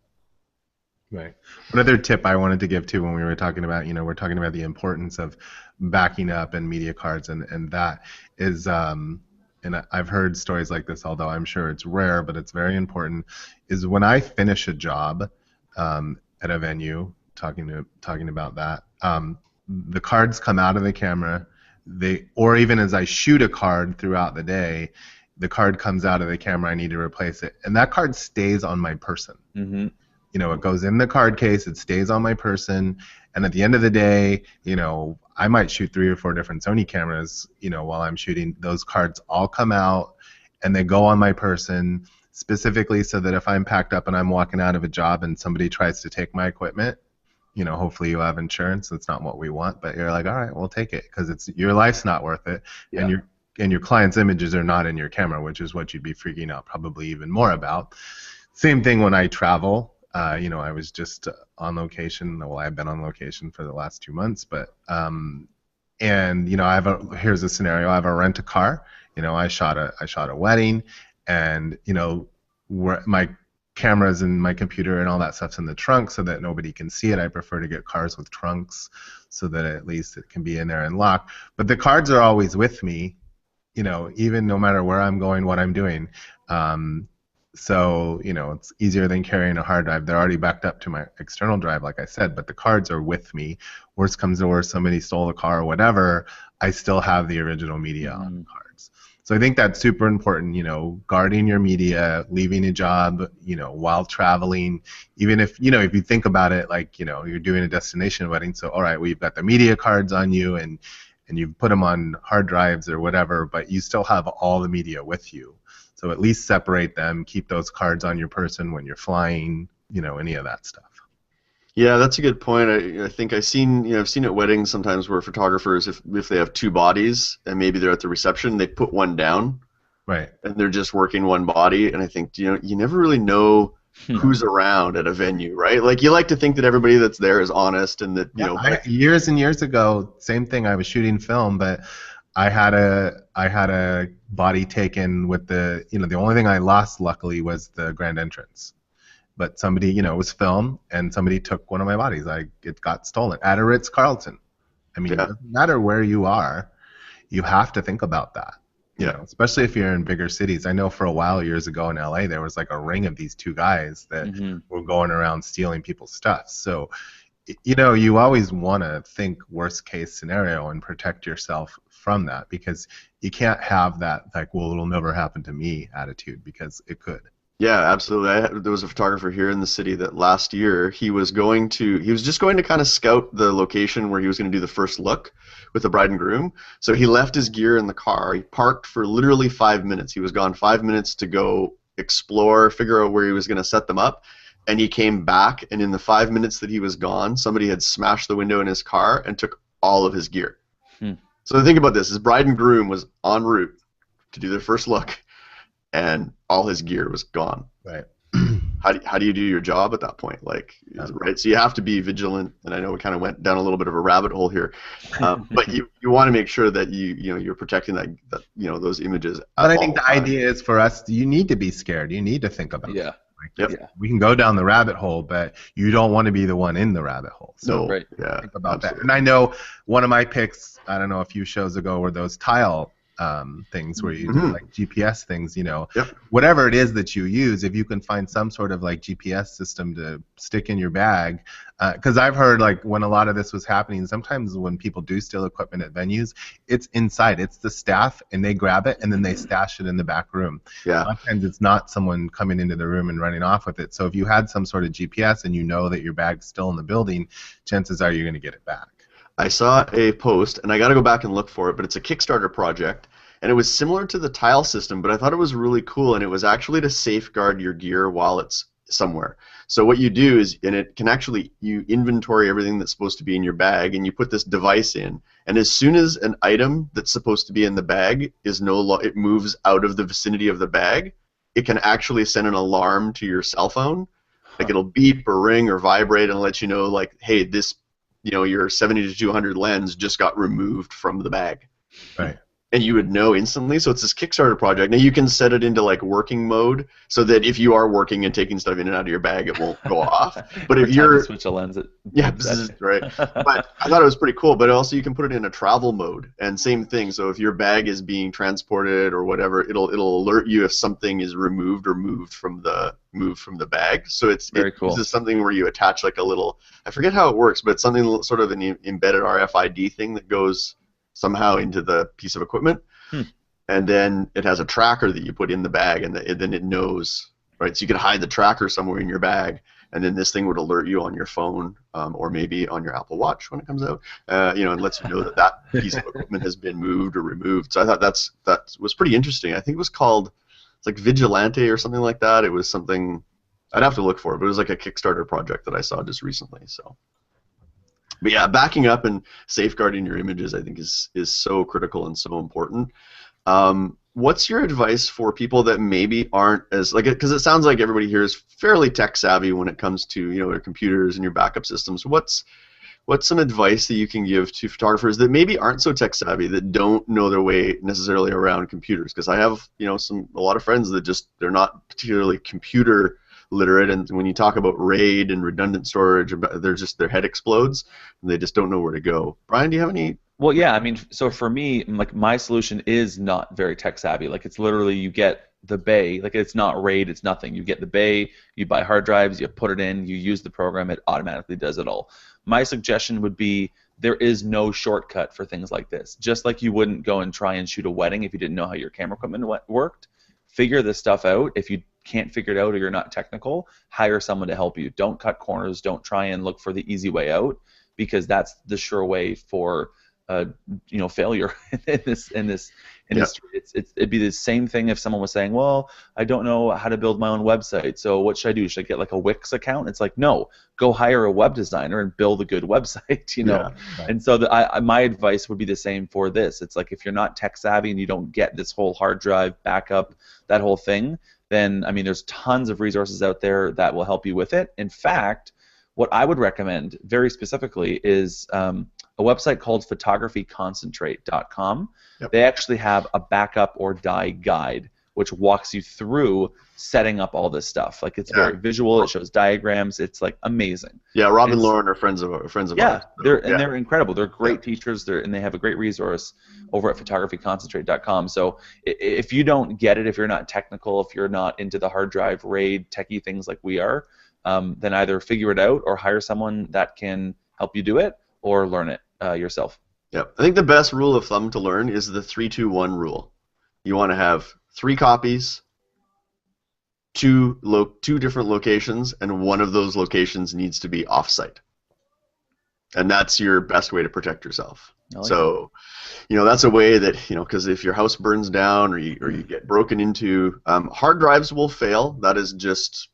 Right. One other tip I wanted to give too when we were talking about, we're talking about the importance of backing up and media cards, and that is, and I've heard stories like this, although I'm sure it's rare, but it's very important, is when I finish a job at a venue, talking about that. The cards come out of the camera. Or even as I shoot a card throughout the day, the card comes out of the camera. I need to replace it, and that card stays on my person. Mm-hmm. It goes in the card case. It stays on my person, and at the end of the day, I might shoot 3 or 4 different Sony cameras. While I'm shooting, those cards all come out, and they go on my person specifically so that if I'm packed up and I'm walking out of a job and somebody tries to take my equipment, hopefully you have insurance. That's not what we want, but you're like, all right, we'll take it because your life's not worth it, and your client's images are not in your camera, which is what you'd be freaking out probably even more about. Same thing when I travel. I was just on location. Well, I've been on location for the last 2 months, but here's a scenario. I have a rent a car. I shot a wedding, and my cameras and my computer and all that stuff's in the trunk so that nobody can see it. I prefer to get cars with trunks so that at least it can be in there and locked. But the cards are always with me, even no matter where I'm going, what I'm doing. So, it's easier than carrying a hard drive. They're already backed up to my external drive, like I said, but the cards are with me. Worst comes to worst, somebody stole the car or whatever, I still have the original media on the cards. So I think that's super important, guarding your media, leaving a job, while traveling. Even if you think about it, like, you're doing a destination wedding, so all right, well, you've got the media cards on you and you've put them on hard drives or whatever, but you still have all the media with you. So at least separate them, keep those cards on your person when you're flying, any of that stuff. Yeah, that's a good point. I think I've seen at weddings sometimes where photographers, if they have 2 bodies and maybe they're at the reception, they put one down, right, and they're just working one body. And I think you never really know who's around at a venue, right? Like, you like to think that everybody that's there is honest and that years and years ago, same thing. I was shooting film, but I had a body taken with the only thing I lost luckily was the grand entrance. But somebody, it was film, and somebody took one of my bodies. It got stolen at a Ritz-Carlton. I mean, it doesn't matter where you are, you have to think about that. Especially if you're in bigger cities. I know for a while years ago in LA there was like a ring of these 2 guys that were going around stealing people's stuff. So, you always want to think worst case scenario and protect yourself from that, because you can't have that like, well, it'll never happen to me attitude, because it could. Yeah, absolutely. There was a photographer here in the city that last year he was just going to kind of scout the location where he was going to do the first look with the bride and groom. So he left his gear in the car. He parked for literally 5 minutes. He was gone 5 minutes to go explore, figure out where he was going to set them up. And he came back, and in the 5 minutes that he was gone, somebody had smashed the window in his car and took all of his gear. So think about this. His bride and groom was en route to do their first look, and all his gear was gone. Right. How do you do your job at that point? Like, right? So you have to be vigilant, and I know we kind of went down a little bit of a rabbit hole here, but you want to make sure that you're protecting that those images. But I think the idea is for us, you need to be scared. You need to think about it. We can go down the rabbit hole, but you don't want to be the one in the rabbit hole. So think about that. And I know one of my picks, I don't know, a few shows ago, were those tile things where you do like GPS things, whatever it is that you use, if you can find some sort of like GPS system to stick in your bag, because I've heard like when a lot of this was happening, sometimes when people do steal equipment at venues, it's inside, it's the staff, and they grab it and then they stash it in the back room. Sometimes it's not someone coming into the room and running off with it. So if you had some sort of GPS and you know that your bag's still in the building, chances are you're going to get it back. I saw a post, and I got to go back and look for it, but it's a Kickstarter project, and it was similar to the tile system, but I thought it was really cool, and it was actually to safeguard your gear while it's somewhere. So what you do is, and it can actually, you inventory everything that's supposed to be in your bag, and you put this device in, and as soon as an item that's supposed to be in the bag it moves out of the vicinity of the bag, it can actually send an alarm to your cell phone. Like, it'll beep or ring or vibrate and let you know, like, hey, this your 70 to 200 lens just got removed from the bag. Right. and you would know instantly. So it's this Kickstarter project. Now you can set it into like working mode so that if you are working and taking stuff in and out of your bag, it won't go off. But if Every time you you're switch a lens, it yeah, beeps this at is you. right. But I thought it was pretty cool. But also you can put it in a travel mode, and same thing. So if your bag is being transported or whatever, it'll alert you if something is removed or moved from the bag. So it Very cool. uses something where you attach like a little, I forget how it works, but it's something sort of an embedded RFID thing that goes somehow into the piece of equipment, and then it has a tracker that you put in the bag, and then it knows, right? So you can hide the tracker somewhere in your bag, and then this thing would alert you on your phone, or maybe on your Apple Watch when it comes out, and lets you know that piece of equipment has been moved or removed. So I thought that was pretty interesting. I think it was called, it's like Vigilante or something like that. It was something, I'd have to look for it, but it was like a Kickstarter project that I saw just recently. So, but yeah, backing up and safeguarding your images, I think is so critical and so important. What's your advice for people that maybe aren't as, like, because it sounds like everybody here is fairly tech savvy when it comes to, you know, their computers and your backup systems. What's some advice that you can give to photographers that maybe aren't so tech savvy, that don't know their way necessarily around computers? Because I have, you know, a lot of friends that just, they're not particularly computer literate, and when you talk about RAID and redundant storage, their head explodes and they just don't know where to go. Brian, do you have any? Well, yeah, I mean, so for me, like, my solution is not very tech savvy. Like, it's literally, you get the bay, like, it's not RAID, it's nothing. You get the bay, you buy hard drives, you put it in, you use the program, it automatically does it all. My suggestion would be, there is no shortcut for things like this. Just like you wouldn't go and try and shoot a wedding if you didn't know how your camera equipment worked. Figure this stuff out. If you can't figure it out or you're not technical, hire someone to help you. Don't cut corners. Don't try and look for the easy way out, because that's the sure way for failure in this industry. It'd be the same thing if someone was saying, well, I don't know how to build my own website, so what should I do? Should I get like a Wix account? It's like, no, go hire a web designer and build a good website, you know. Yeah. And so my advice would be the same for this. It's like, if you're not tech savvy and you don't get this whole hard drive backup, that whole thing, then, I mean, there's tons of resources out there that will help you with it. In fact, what I would recommend very specifically is a website called photographyconcentrate.com. Yep. They actually have a backup or die guide, which walks you through setting up all this stuff. Like, it's very visual. It shows diagrams. It's like amazing. Yeah, Rob and Lauren are friends of ours. Yeah, So, they're incredible. They're great teachers. And they have a great resource over at photographyconcentrate.com. So if you don't get it, if you're not technical, if you're not into the hard drive, RAID, techie things like we are, then either figure it out or hire someone that can help you do it, or learn it yourself. Yeah, I think the best rule of thumb to learn is the 3-2-1 rule. You want to have 3 copies, two different locations, and one of those locations needs to be off-site. And that's your best way to protect yourself. So, you know, that's a way that, you know, because if your house burns down or you get broken into, hard drives will fail. That's just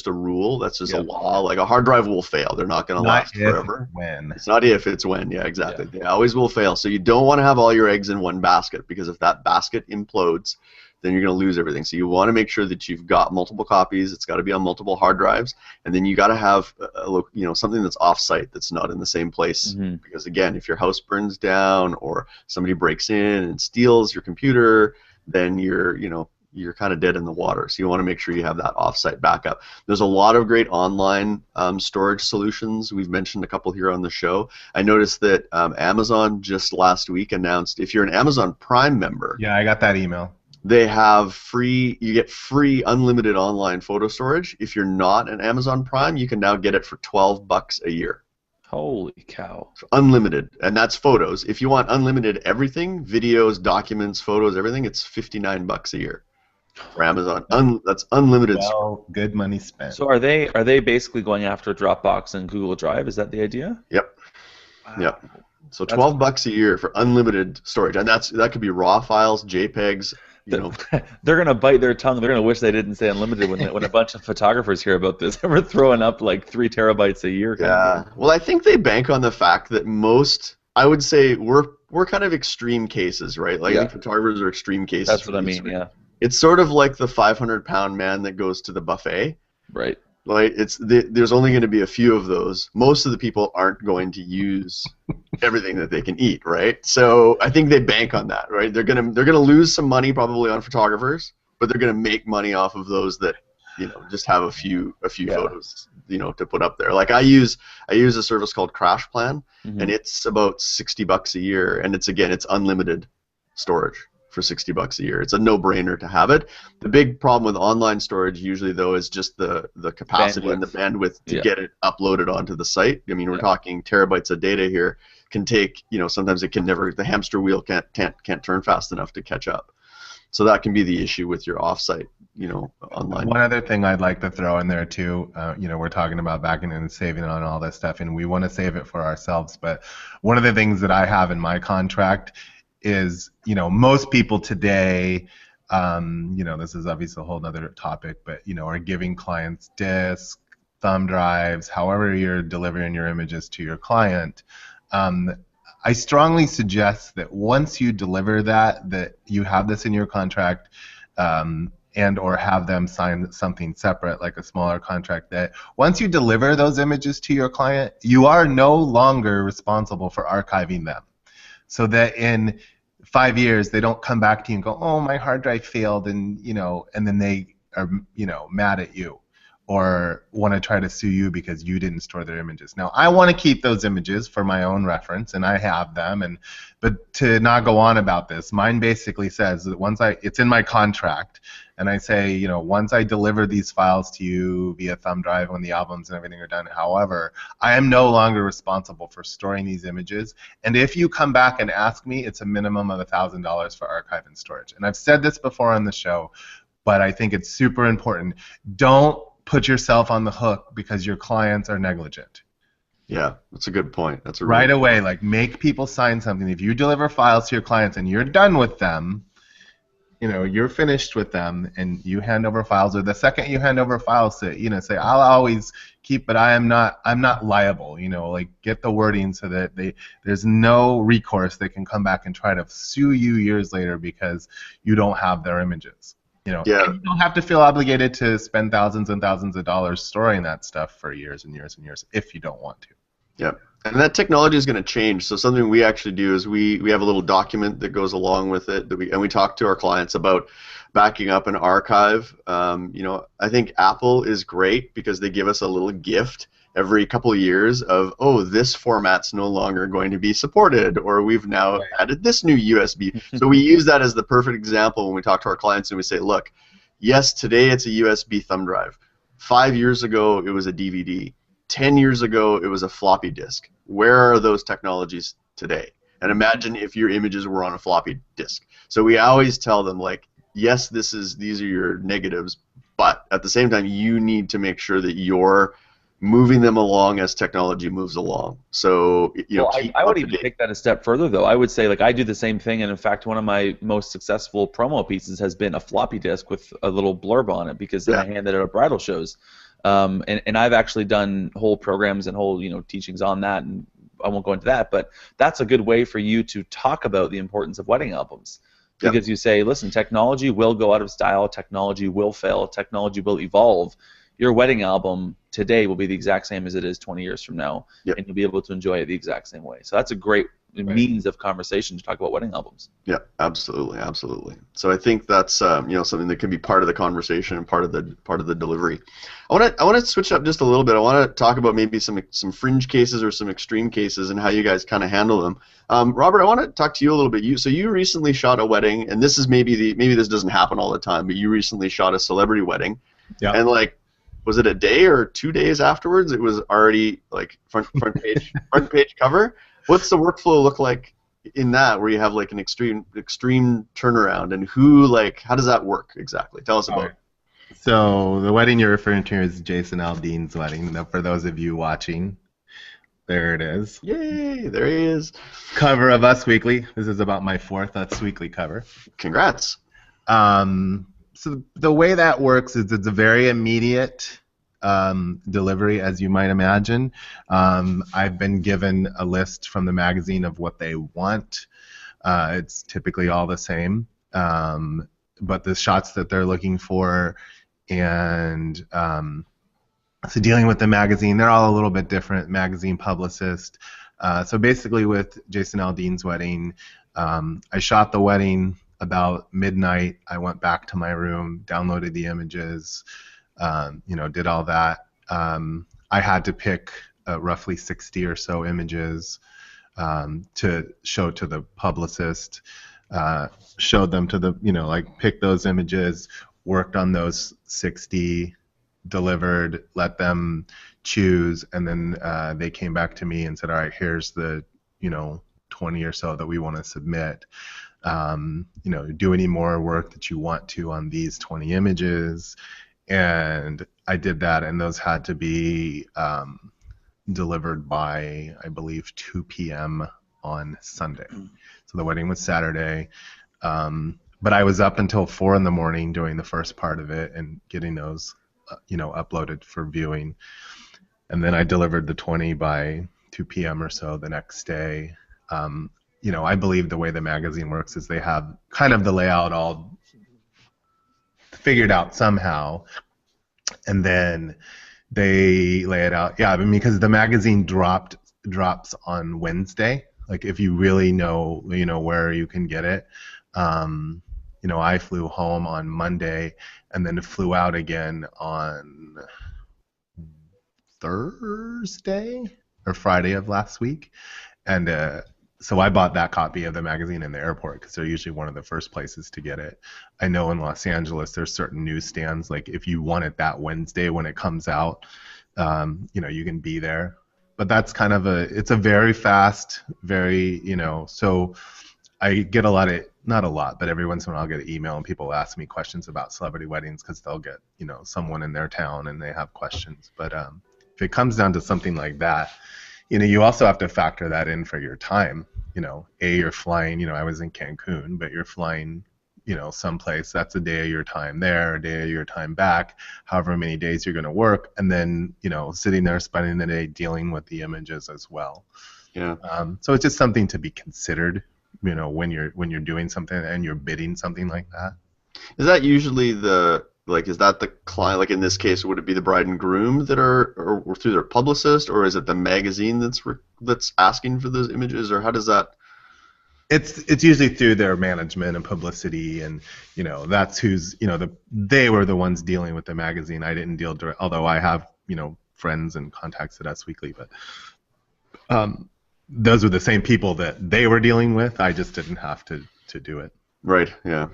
a rule. That's just a law. Like, a hard drive will fail. They're not going to last forever. It's not if, it's when. Yeah, exactly. They always will fail. So you don't want to have all your eggs in one basket, because if that basket implodes, then you're going to lose everything. So you want to make sure that you've got multiple copies. It's got to be on multiple hard drives, and then you got to have something that's off-site, that's not in the same place. Mm-hmm. Because again, if your house burns down or somebody breaks in and steals your computer, then you're kind of dead in the water. So you want to make sure you have that off-site backup. There's a lot of great online storage solutions. We've mentioned a couple here on the show. I noticed that Amazon just last week announced, if you're an Amazon Prime member, yeah, I got that email. They have you get free unlimited online photo storage. If you're not an Amazon Prime, you can now get it for $12 a year. Holy cow. So unlimited, and that's photos. If you want unlimited everything, videos, documents, photos, everything, it's $59 a year for Amazon. That's unlimited. Well, good money spent. So are they basically going after Dropbox and Google Drive? Is that the idea? Yep. Wow. Yep. So $12 a year for unlimited storage, and that could be raw files, JPEGs. You know. They're gonna bite their tongue. They're gonna wish they didn't say unlimited when a bunch of photographers hear about this. We're throwing up like 3 terabytes a year. Yeah. Well, I think they bank on the fact that I would say we're kind of extreme cases, right? Like, I think photographers are extreme cases. That's what I mean. Yeah. It's sort of like the 500-pound man that goes to the buffet. Right. Like there's only going to be a few of those. Most of the people aren't going to use everything that they can eat, right? So I think they bank on that, right? They're gonna lose some money probably on photographers, but they're gonna make money off of those that just have a few Yeah. photos to put up there. Like I use a service called Crash Plan, and Mhm. it's about $60 a year, and it's unlimited storage for $60 a year. It's a no-brainer to have it. The big problem with online storage usually though is just the capacity and the bandwidth to Yeah. get it uploaded onto the site. I mean, we're Yeah. talking terabytes of data here. Can take, sometimes it can never, the hamster wheel can't turn fast enough to catch up. So that can be the issue with your offsite, online. One other thing I'd like to throw in there too, we're talking about backing and saving on all this stuff, and we want to save it for ourselves. But one of the things that I have in my contract is, most people today, this is obviously a whole other topic, but are giving clients disks, thumb drives, however you're delivering your images to your client. I strongly suggest that once you deliver that you have this in your contract, and or have them sign something separate, like a smaller contract, that once you deliver those images to your client, you are no longer responsible for archiving them. So that in 5 years, they don't come back to you and go, oh, my hard drive failed, and and then they are mad at you or want to try to sue you because you didn't store their images. Now, I want to keep those images for my own reference, and I have them. But to not go on about this, mine basically says that it's in my contract, and I say, once I deliver these files to you via thumb drive when the albums and everything are done, however, I am no longer responsible for storing these images. And if you come back and ask me, it's a minimum of $1,000 for archive and storage. And I've said this before on the show, but I think it's super important. Don't put yourself on the hook because your clients are negligent. Yeah, that's a good point. That's a Right really away, like, make people sign something. If you deliver files to your clients and you're done with them, you're finished with them, and you hand over files, or the second you hand over files, say, I'll always keep, but I'm not liable. Like, get the wording so that there's no recourse. They can come back and try to sue you years later because you don't have their images. Yeah. And you don't have to feel obligated to spend thousands and thousands of dollars storing that stuff for years and years and years if you don't want to. Yeah. And that technology is going to change. So something we actually do is we have a little document that goes along with it and we talk to our clients about backing up an archive. I think Apple is great because they give us a little gift every couple of years of, oh, this format's no longer going to be supported, or we've now added this new USB. So we use that as the perfect example when we talk to our clients and we say, look, yes, today it's a USB thumb drive. 5 years ago, it was a DVD. 10 years ago, it was a floppy disk. Where are those technologies today? And imagine if your images were on a floppy disk. So we always tell them, like, yes, these are your negatives, but at the same time, you need to make sure that you're moving them along as technology moves along. So, I would even take that a step further, though. I would say, like, I do the same thing, and in fact, one of my most successful promo pieces has been a floppy disk with a little blurb on it, because then I handed it at bridal shows. And I've actually done whole programs and whole teachings on that, and I won't go into that, but that's a good way for you to talk about the importance of wedding albums, because you say, listen, technology will go out of style, technology will fail, technology will evolve. Your wedding album today will be the exact same as it is 20 years from now, and you'll be able to enjoy it the exact same way. So that's a great means of conversation to talk about wedding albums. Yeah, absolutely, absolutely. So I think that's something that can be part of the conversation and part of the delivery. I want to switch up just a little bit. I want to talk about maybe some fringe cases or some extreme cases and how you guys kind of handle them. Robert, I want to talk to you a little bit. So you recently shot a wedding, and this is maybe this doesn't happen all the time, but you recently shot a celebrity wedding, and like, was it a day or 2 days afterwards? It was already like front page cover. What's the workflow look like in that, where you have like an extreme turnaround, and how does that work exactly? Tell us about it. So the wedding you're referring to is Jason Aldean's wedding. Now, for those of you watching, there it is. Yay! There he is. Cover of Us Weekly. This is about my 4th Us Weekly cover. Congrats. So the way that works is it's a very immediate delivery, as you might imagine. I've been given a list from the magazine of what they want. It's typically all the same, but the shots that they're looking for, and So dealing with the magazine, they're all a little bit different. Magazine publicist. So basically, with Jason Aldean's wedding, I shot the wedding about midnight. I went back to my room, downloaded the images, did all that. I had to pick roughly 60 or so images to show to the publicist. Showed them to the, pick those images, worked on those 60, delivered, let them choose, and then they came back to me and said, all right, here's the 20 or so that we want to submit. Do any more work that you want to on these 20 images. And I did that, and those had to be delivered by, I believe, 2 p.m. on Sunday. So the wedding was Saturday. But I was up until 4 in the morning doing the first part of it and getting those uploaded for viewing. And then I delivered the 20 by 2 p.m. or so the next day. I believe the way the magazine works is they have kind of the layout all figured out somehow, and then they lay it out. Yeah, because the magazine drops on Wednesday. Like if you really know where you can get it. I flew home on Monday and then flew out again on Thursday or Friday of last week. And so I bought that copy of the magazine in the airport because they're usually one of the first places to get it. I know in Los Angeles there's certain newsstands, like if you want it that Wednesday when it comes out, you can be there. But that's kind of it's a very fast, so I get not a lot, but every once in a while I'll get an email and people ask me questions about celebrity weddings because they'll get, someone in their town and they have questions. But if it comes down to something like that, you also have to factor that in for your time. You're flying, I was in Cancun, but you're flying, someplace. That's a day of your time there, a day of your time back, however many days you're going to work, and then, sitting there spending the day dealing with the images as well. Yeah. So it's just something to be considered, when you're doing something and you're bidding something like that. Is that usually is that the client, like in this case, would it be the bride and groom that are or through their publicist, or is it the magazine that's asking for those images, or how does that? It's usually through their management and publicity, and that's who's they were the ones dealing with the magazine. I didn't deal direct, although I have friends and contacts at Us Weekly, but those were the same people that they were dealing with. I just didn't have to do it. Right. Yeah.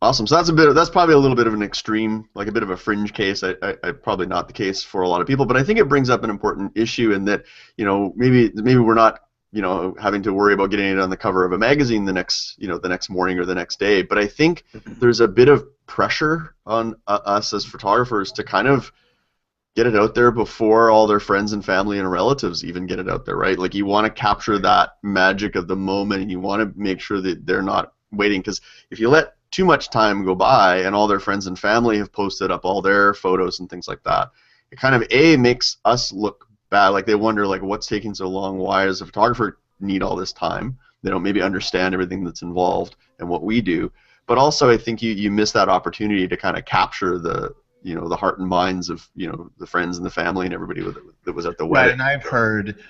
Awesome. So that's probably a little bit of an extreme, like a bit of a fringe case. I probably not the case for a lot of people, but I think it brings up an important issue in that maybe we're not having to worry about getting it on the cover of a magazine the next morning or the next day. But I think there's a bit of pressure on us as photographers to kind of get it out there before all their friends and family and relatives even get it out there, right? Like you want to capture that magic of the moment, and you want to make sure that they're not waiting, because if you let too much time go by and all their friends and family have posted up all their photos and things like that, it kind of makes us look bad. Like they wonder, like, what's taking so long? Why does a photographer need all this time? They don't maybe understand everything that's involved and what we do. But also, I think you miss that opportunity to kind of capture the heart and minds of the friends and the family and everybody that was at the wedding. Right, and I've heard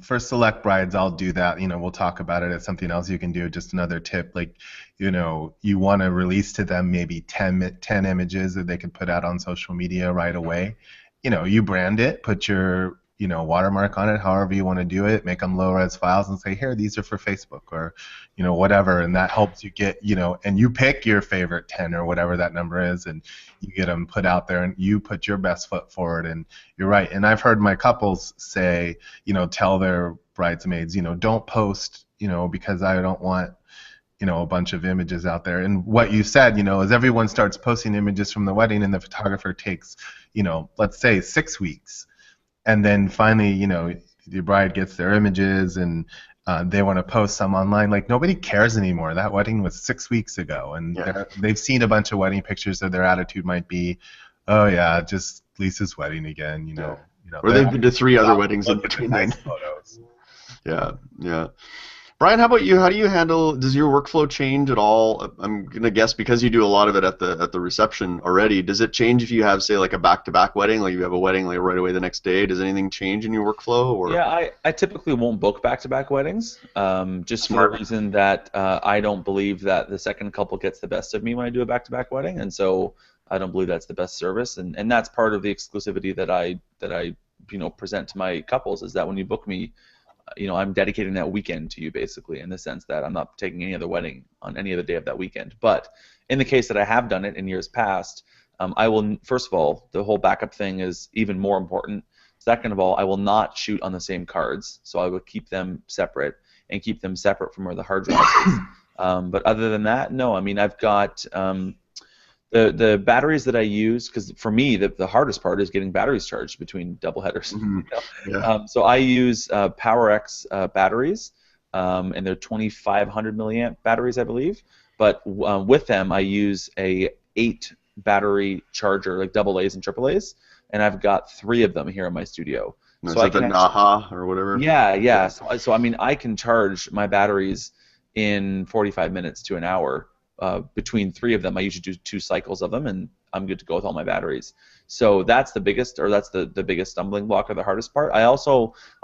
for select brides, I'll do that. We'll talk about it as something else you can do. Just another tip, like you want to release to them maybe 10 images that they can put out on social media right away. You brand it, put your watermark on it, however you want to do it, make them low-res files and say, here, these are for Facebook or, whatever, and that helps you get, and you pick your favorite 10 or whatever that number is, and you get them put out there, and you put your best foot forward, and you're right. And I've heard my couples say, tell their bridesmaids, don't post, because I don't want, a bunch of images out there. And what you said, is everyone starts posting images from the wedding, and the photographer takes, let's say 6 weeks. And then finally, the bride gets their images and they want to post some online. Like, nobody cares anymore. That wedding was 6 weeks ago, and they've seen a bunch of wedding pictures, so their attitude might be, oh yeah, just Lisa's wedding again, Or they've been to 3 other weddings in between nice photos. Yeah. Bryan, how about you? How do you handle? Does your workflow change at all? I'm gonna guess because you do a lot of it at the reception already. Does it change if you have, say, like a back-to-back wedding, like you have a wedding like right away the next day? Does anything change in your workflow? Or Yeah, I typically won't book back-to-back weddings, just for the smart? reason that I don't believe that the second couple gets the best of me when I do a back-to-back wedding, and so I don't believe that's the best service, and that's part of the exclusivity that I present to my couples, is that when you book me, I'm dedicating that weekend to you, basically, in the sense that I'm not taking any other wedding on any other day of that weekend. But in the case that I have done it in years past, I will, first of all, the whole backup thing is even more important. Second of all, I will not shoot on the same cards, so I will keep them separate and keep them separate from where the hard drive is. But other than that, no. I mean, I've got the batteries that I use, because for me the hardest part is getting batteries charged between double headers. Yeah. So I use PowerX batteries, and they're 2,500 milliamp batteries, I believe. But with them, I use a 8 battery charger, like double A's and triple A's, and I've got 3 of them here in my studio. Is So I that the can Naha or whatever? yeah. So I mean, I can charge my batteries in 45 minutes to an hour. Between 3 of them, I usually do 2 cycles of them, and I'm good to go with all my batteries. So that's the biggest, or that's the biggest stumbling block, or the hardest part. I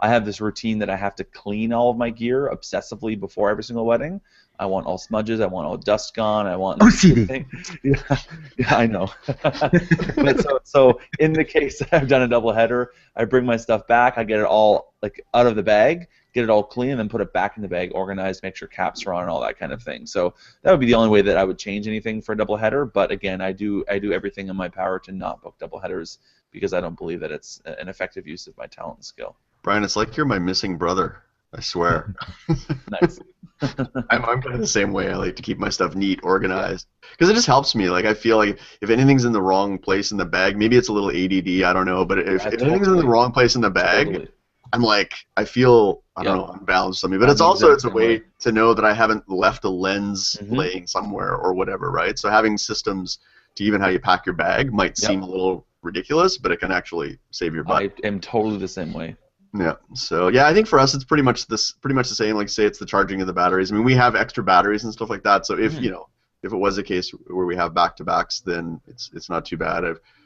have this routine that I have to clean all of my gear obsessively before every single wedding. I want all smudges. I want all dust gone. I want OCD. Yeah, I know. But so in the case that I've done a double header, I bring my stuff back. I get it all like out of the bag, get it all clean, and then put it back in the bag, organized, make sure caps are on, and all that kind of thing. So that would be the only way that I would change anything for a double header. But again, I do everything in my power to not book double headers, because I don't believe that it's an effective use of my talent and skill. Bryan, it's like you're my missing brother. I swear. Nice. I'm kind of the same way. I like to keep my stuff neat, organized, because it just helps me. Like I feel like if anything's in the wrong place in the bag, maybe it's a little ADD, I don't know, but if anything's in the wrong place in the bag, Totally. I'm like, I feel, I don't know, unbalanced something. But it's also, it's a way to know that I haven't left a lens laying somewhere or whatever, right? So having systems to even how you pack your bag might seem a little ridiculous, but it can actually save your butt. I am totally the same way. Yeah. So yeah, I think for us it's pretty much the same. Like say it's the charging of the batteries. I mean, we have extra batteries and stuff like that. So if if it was a case where we have back-to-backs, then it's not too bad.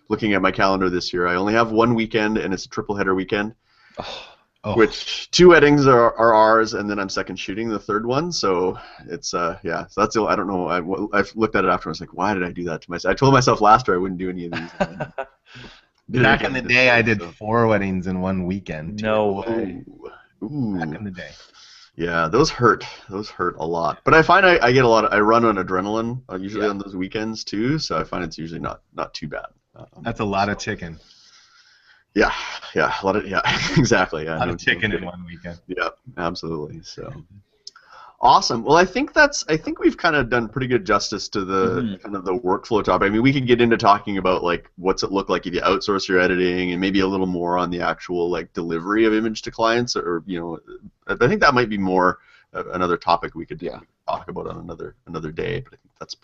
Looking at my calendar this year, I only have one weekend, and it's a triple header weekend. Which 2 weddings are ours, and then I'm second shooting the 3rd one. So it's So that's I don't know. I've looked at it after. I was like, why did I do that to myself? I told myself last year I wouldn't do any of these. Back in the day, I did 4 weddings in one weekend. No way. Ooh. Back in the day. Yeah, those hurt. Those hurt a lot. But I find I get a lot. I run on adrenaline usually on those weekends too. So I find it's usually not too bad. That's a lot of chicken. Yeah, a lot of exactly. Yeah, a lot of chicken in one weekend. Yeah, absolutely. So awesome. Well, I think we've kind of done pretty good justice to the kind of the workflow topic. I mean, we could get into talking about like what's it look like if you outsource your editing, and maybe a little more on the actual like delivery of image to clients, or I think that might be more another topic we could talk about on another day. But I think that's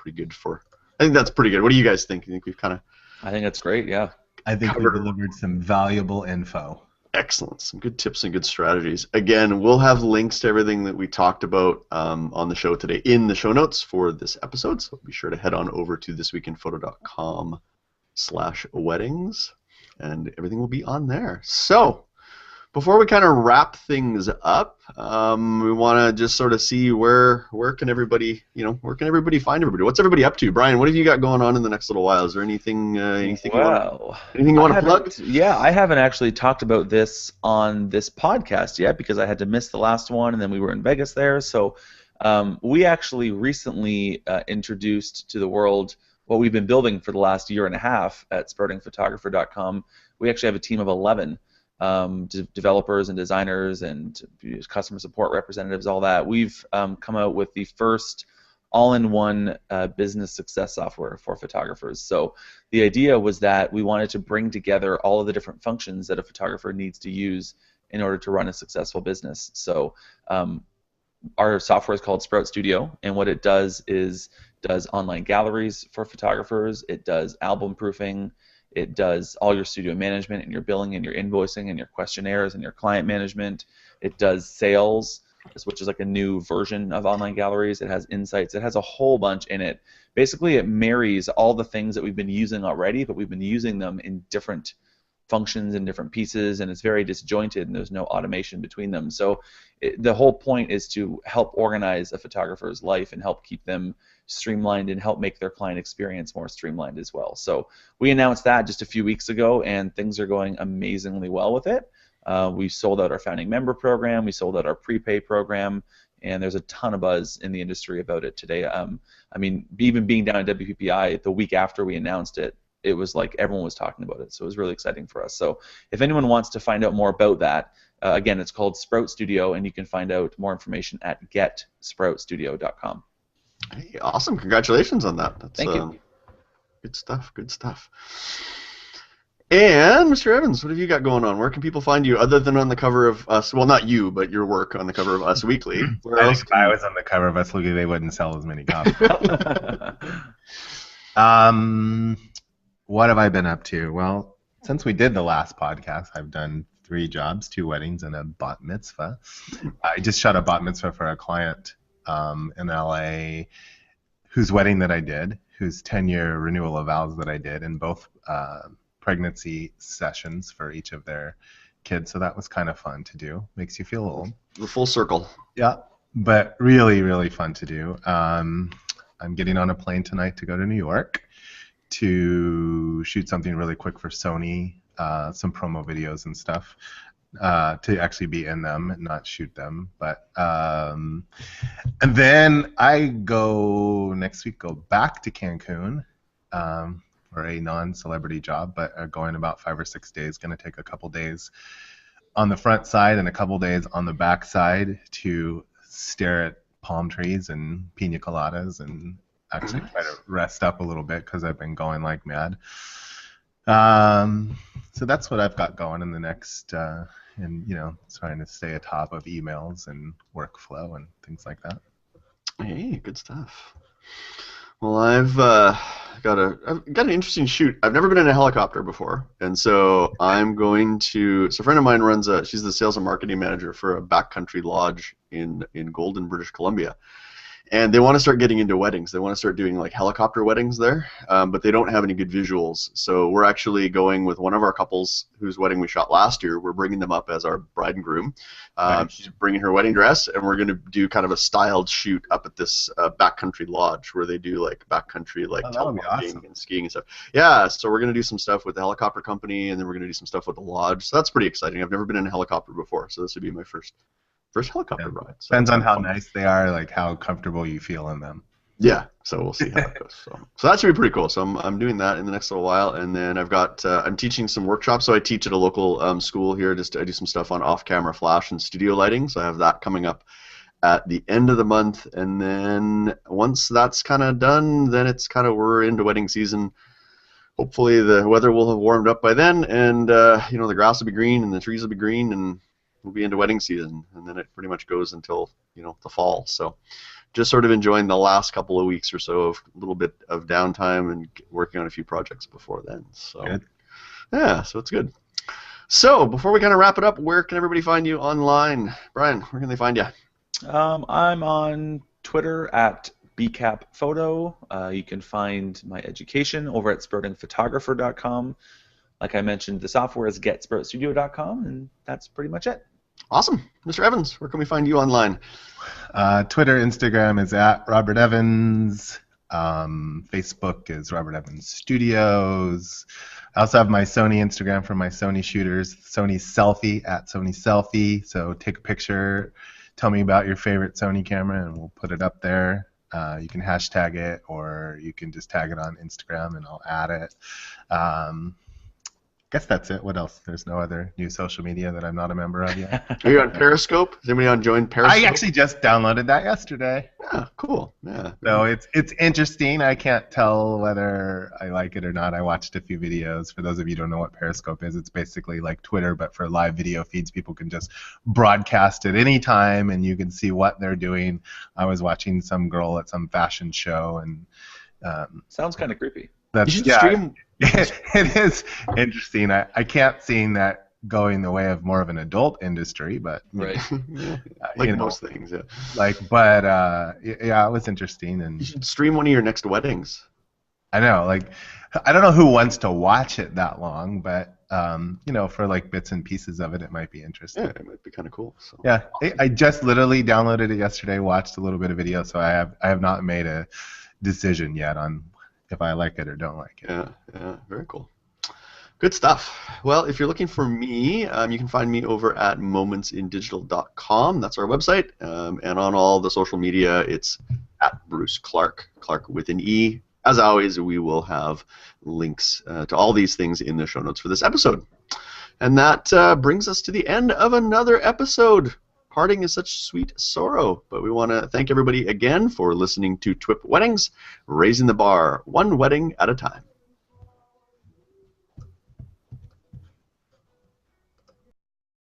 pretty good What do you guys think? You think we've kind of? I think that's great. Yeah. I think we delivered some valuable info. Excellent. Some good tips and good strategies. Again, we'll have links to everything that we talked about on the show today in the show notes for this episode. So be sure to head on over to thisweekinphoto.com/weddings, and everything will be on there. So before we kind of wrap things up, we want to just sort of see where can everybody find everybody? What's everybody up to? Bryan, what have you got going on in the next little while? Is there anything you want to plug? Yeah, I haven't actually talked about this on this podcast yet because I had to miss the last one, and then we were in Vegas there. So we actually recently introduced to the world what we've been building for the last year and a half at sproutingphotographer.com. We actually have a team of 11. Developers and designers and customer support representatives, all that. We've come out with the first all-in-one business success software for photographers. So the idea was that we wanted to bring together all of the different functions that a photographer needs to use in order to run a successful business. So our software is called Sprout Studio, and what it does is does online galleries for photographers. It does album proofing. It does all your studio management and your billing and your invoicing and your questionnaires and your client management. It does sales. which is like a new version of online galleries. It has insights. It has a whole bunch in it. Basically, it marries all the things that we've been using already, but we've been using them in different functions and different pieces, and it's very disjointed, and there's no automation between them. So the whole point is to help organize a photographer's life and help keep them streamlined and help make their client experience more streamlined as well. So we announced that just a few weeks ago, and things are going amazingly well with it. We sold out our founding member program, we sold out our prepay program, and there's a ton of buzz in the industry about it today. I mean, even being down at WPPI the week after we announced it, it was like everyone was talking about it, so it was really exciting for us. So if anyone wants to find out more about that, again, it's called Sprout Studio, and you can find out more information at getsproutstudio.com. Hey, awesome! Congratulations on that. That's, Thank you. Good stuff. Good stuff. And Mr. Evans, what have you got going on? Where can people find you other than on the cover of Us? Well, not you, but your work on the cover of Us Weekly. Where I else think if can I you... was on the cover of Us Weekly, they wouldn't sell as many copies. What have I been up to? Well, since we did the last podcast, I've done 3 jobs, 2 weddings, and a bat mitzvah. I just shot a bat mitzvah for a client in LA whose wedding that I did, whose 10-year renewal of vows that I did, and both pregnancy sessions for each of their kids. So that was kind of fun to do. Makes you feel old. The full circle. Yeah, but really, really fun to do. I'm getting on a plane tonight to go to New York to shoot something really quick for Sony, some promo videos and stuff, to actually be in them and not shoot them. But and then I go next week, go back to Cancun for a non-celebrity job, but going about 5 or 6 days. Going to take a couple days on the front side and a couple days on the back side to stare at palm trees and pina coladas and actually try to rest up a little bit because I've been going like mad. So that's what I've got going in the next, and trying to stay atop of emails and workflow and things like that. Hey, good stuff. Well, I've got an interesting shoot. I've never been in a helicopter before, and so I'm going to. So a friend of mine runs she's the sales and marketing manager for a backcountry lodge in Golden, British Columbia. And they want to start getting into weddings. They want to start doing like helicopter weddings there, but they don't have any good visuals. So we're actually going with one of our couples whose wedding we shot last year. We're bringing them up as our bride and groom. She's bringing her wedding dress, and we're going to do kind of a styled shoot up at this backcountry lodge where they do like backcountry like telemarketing and skiing and stuff. Yeah, so we're going to do some stuff with the helicopter company, and then we're going to do some stuff with the lodge. So that's pretty exciting. I've never been in a helicopter before, so this would be my first helicopter ride. So depends on how nice they are, like how comfortable you feel in them. Yeah, so we'll see how it goes. So that should be pretty cool. So I'm doing that in the next little while, and then I've got I'm teaching some workshops. So I teach at a local school here. I do some stuff on off-camera flash and studio lighting. So I have that coming up at the end of the month, and then once that's kind of done, then it's kind of we're into wedding season. Hopefully the weather will have warmed up by then, and the grass will be green and the trees will be green, and we'll be into wedding season, and then it pretty much goes until the fall. So just sort of enjoying the last couple of weeks or so of a little bit of downtime and working on a few projects before then. So good. Yeah, so it's good. So before we kind of wrap it up, where can everybody find you online? Bryan, where can they find you? I'm on Twitter at bcapphoto. You can find my education over at sproutingphotographer.com. Like I mentioned, the software is getsproutstudio.com, and that's pretty much it. Awesome. Mr. Evans, where can we find you online? Twitter, Instagram is at Robert Evans. Facebook is Robert Evans Studios. I also have my Sony Instagram for my Sony shooters, Sony Selfie at Sony Selfie. So take a picture, tell me about your favorite Sony camera, and we'll put it up there. You can hashtag it, or you can just tag it on Instagram, and I'll add it. Guess that's it. What else? There's no other new social media that I'm not a member of yet. Are you on Periscope? Is anybody on join Periscope? I actually just downloaded that yesterday. Yeah, cool. Yeah. So it's interesting. I can't tell whether I like it or not. I watched a few videos. For those of you who don't know what Periscope is, it's basically like Twitter, but for live video feeds. People can just broadcast at any time, and you can see what they're doing. I was watching some girl at some fashion show, and sounds kind of creepy. You should stream. It is interesting. I can't seem that going the way of more of an adult industry, but Right. Yeah, like you know, most things, yeah. yeah, it was interesting, You and should stream one of your next weddings. I know, like, I don't know who wants to watch it that long, but for like bits and pieces of it, it might be interesting. Yeah, it might be kind of cool. So. Yeah, I just literally downloaded it yesterday, watched a little bit of video, so I have not made a decision yet on if I like it or don't like it. Yeah, very cool. Good stuff. Well, if you're looking for me, you can find me over at momentsindigital.com. That's our website. And on all the social media, it's at Bruce Clark, Clark with an E. As always, we will have links to all these things in the show notes for this episode. And that brings us to the end of another episode. Parting is such sweet sorrow, but we want to thank everybody again for listening to TWiP Weddings, raising the bar one wedding at a time.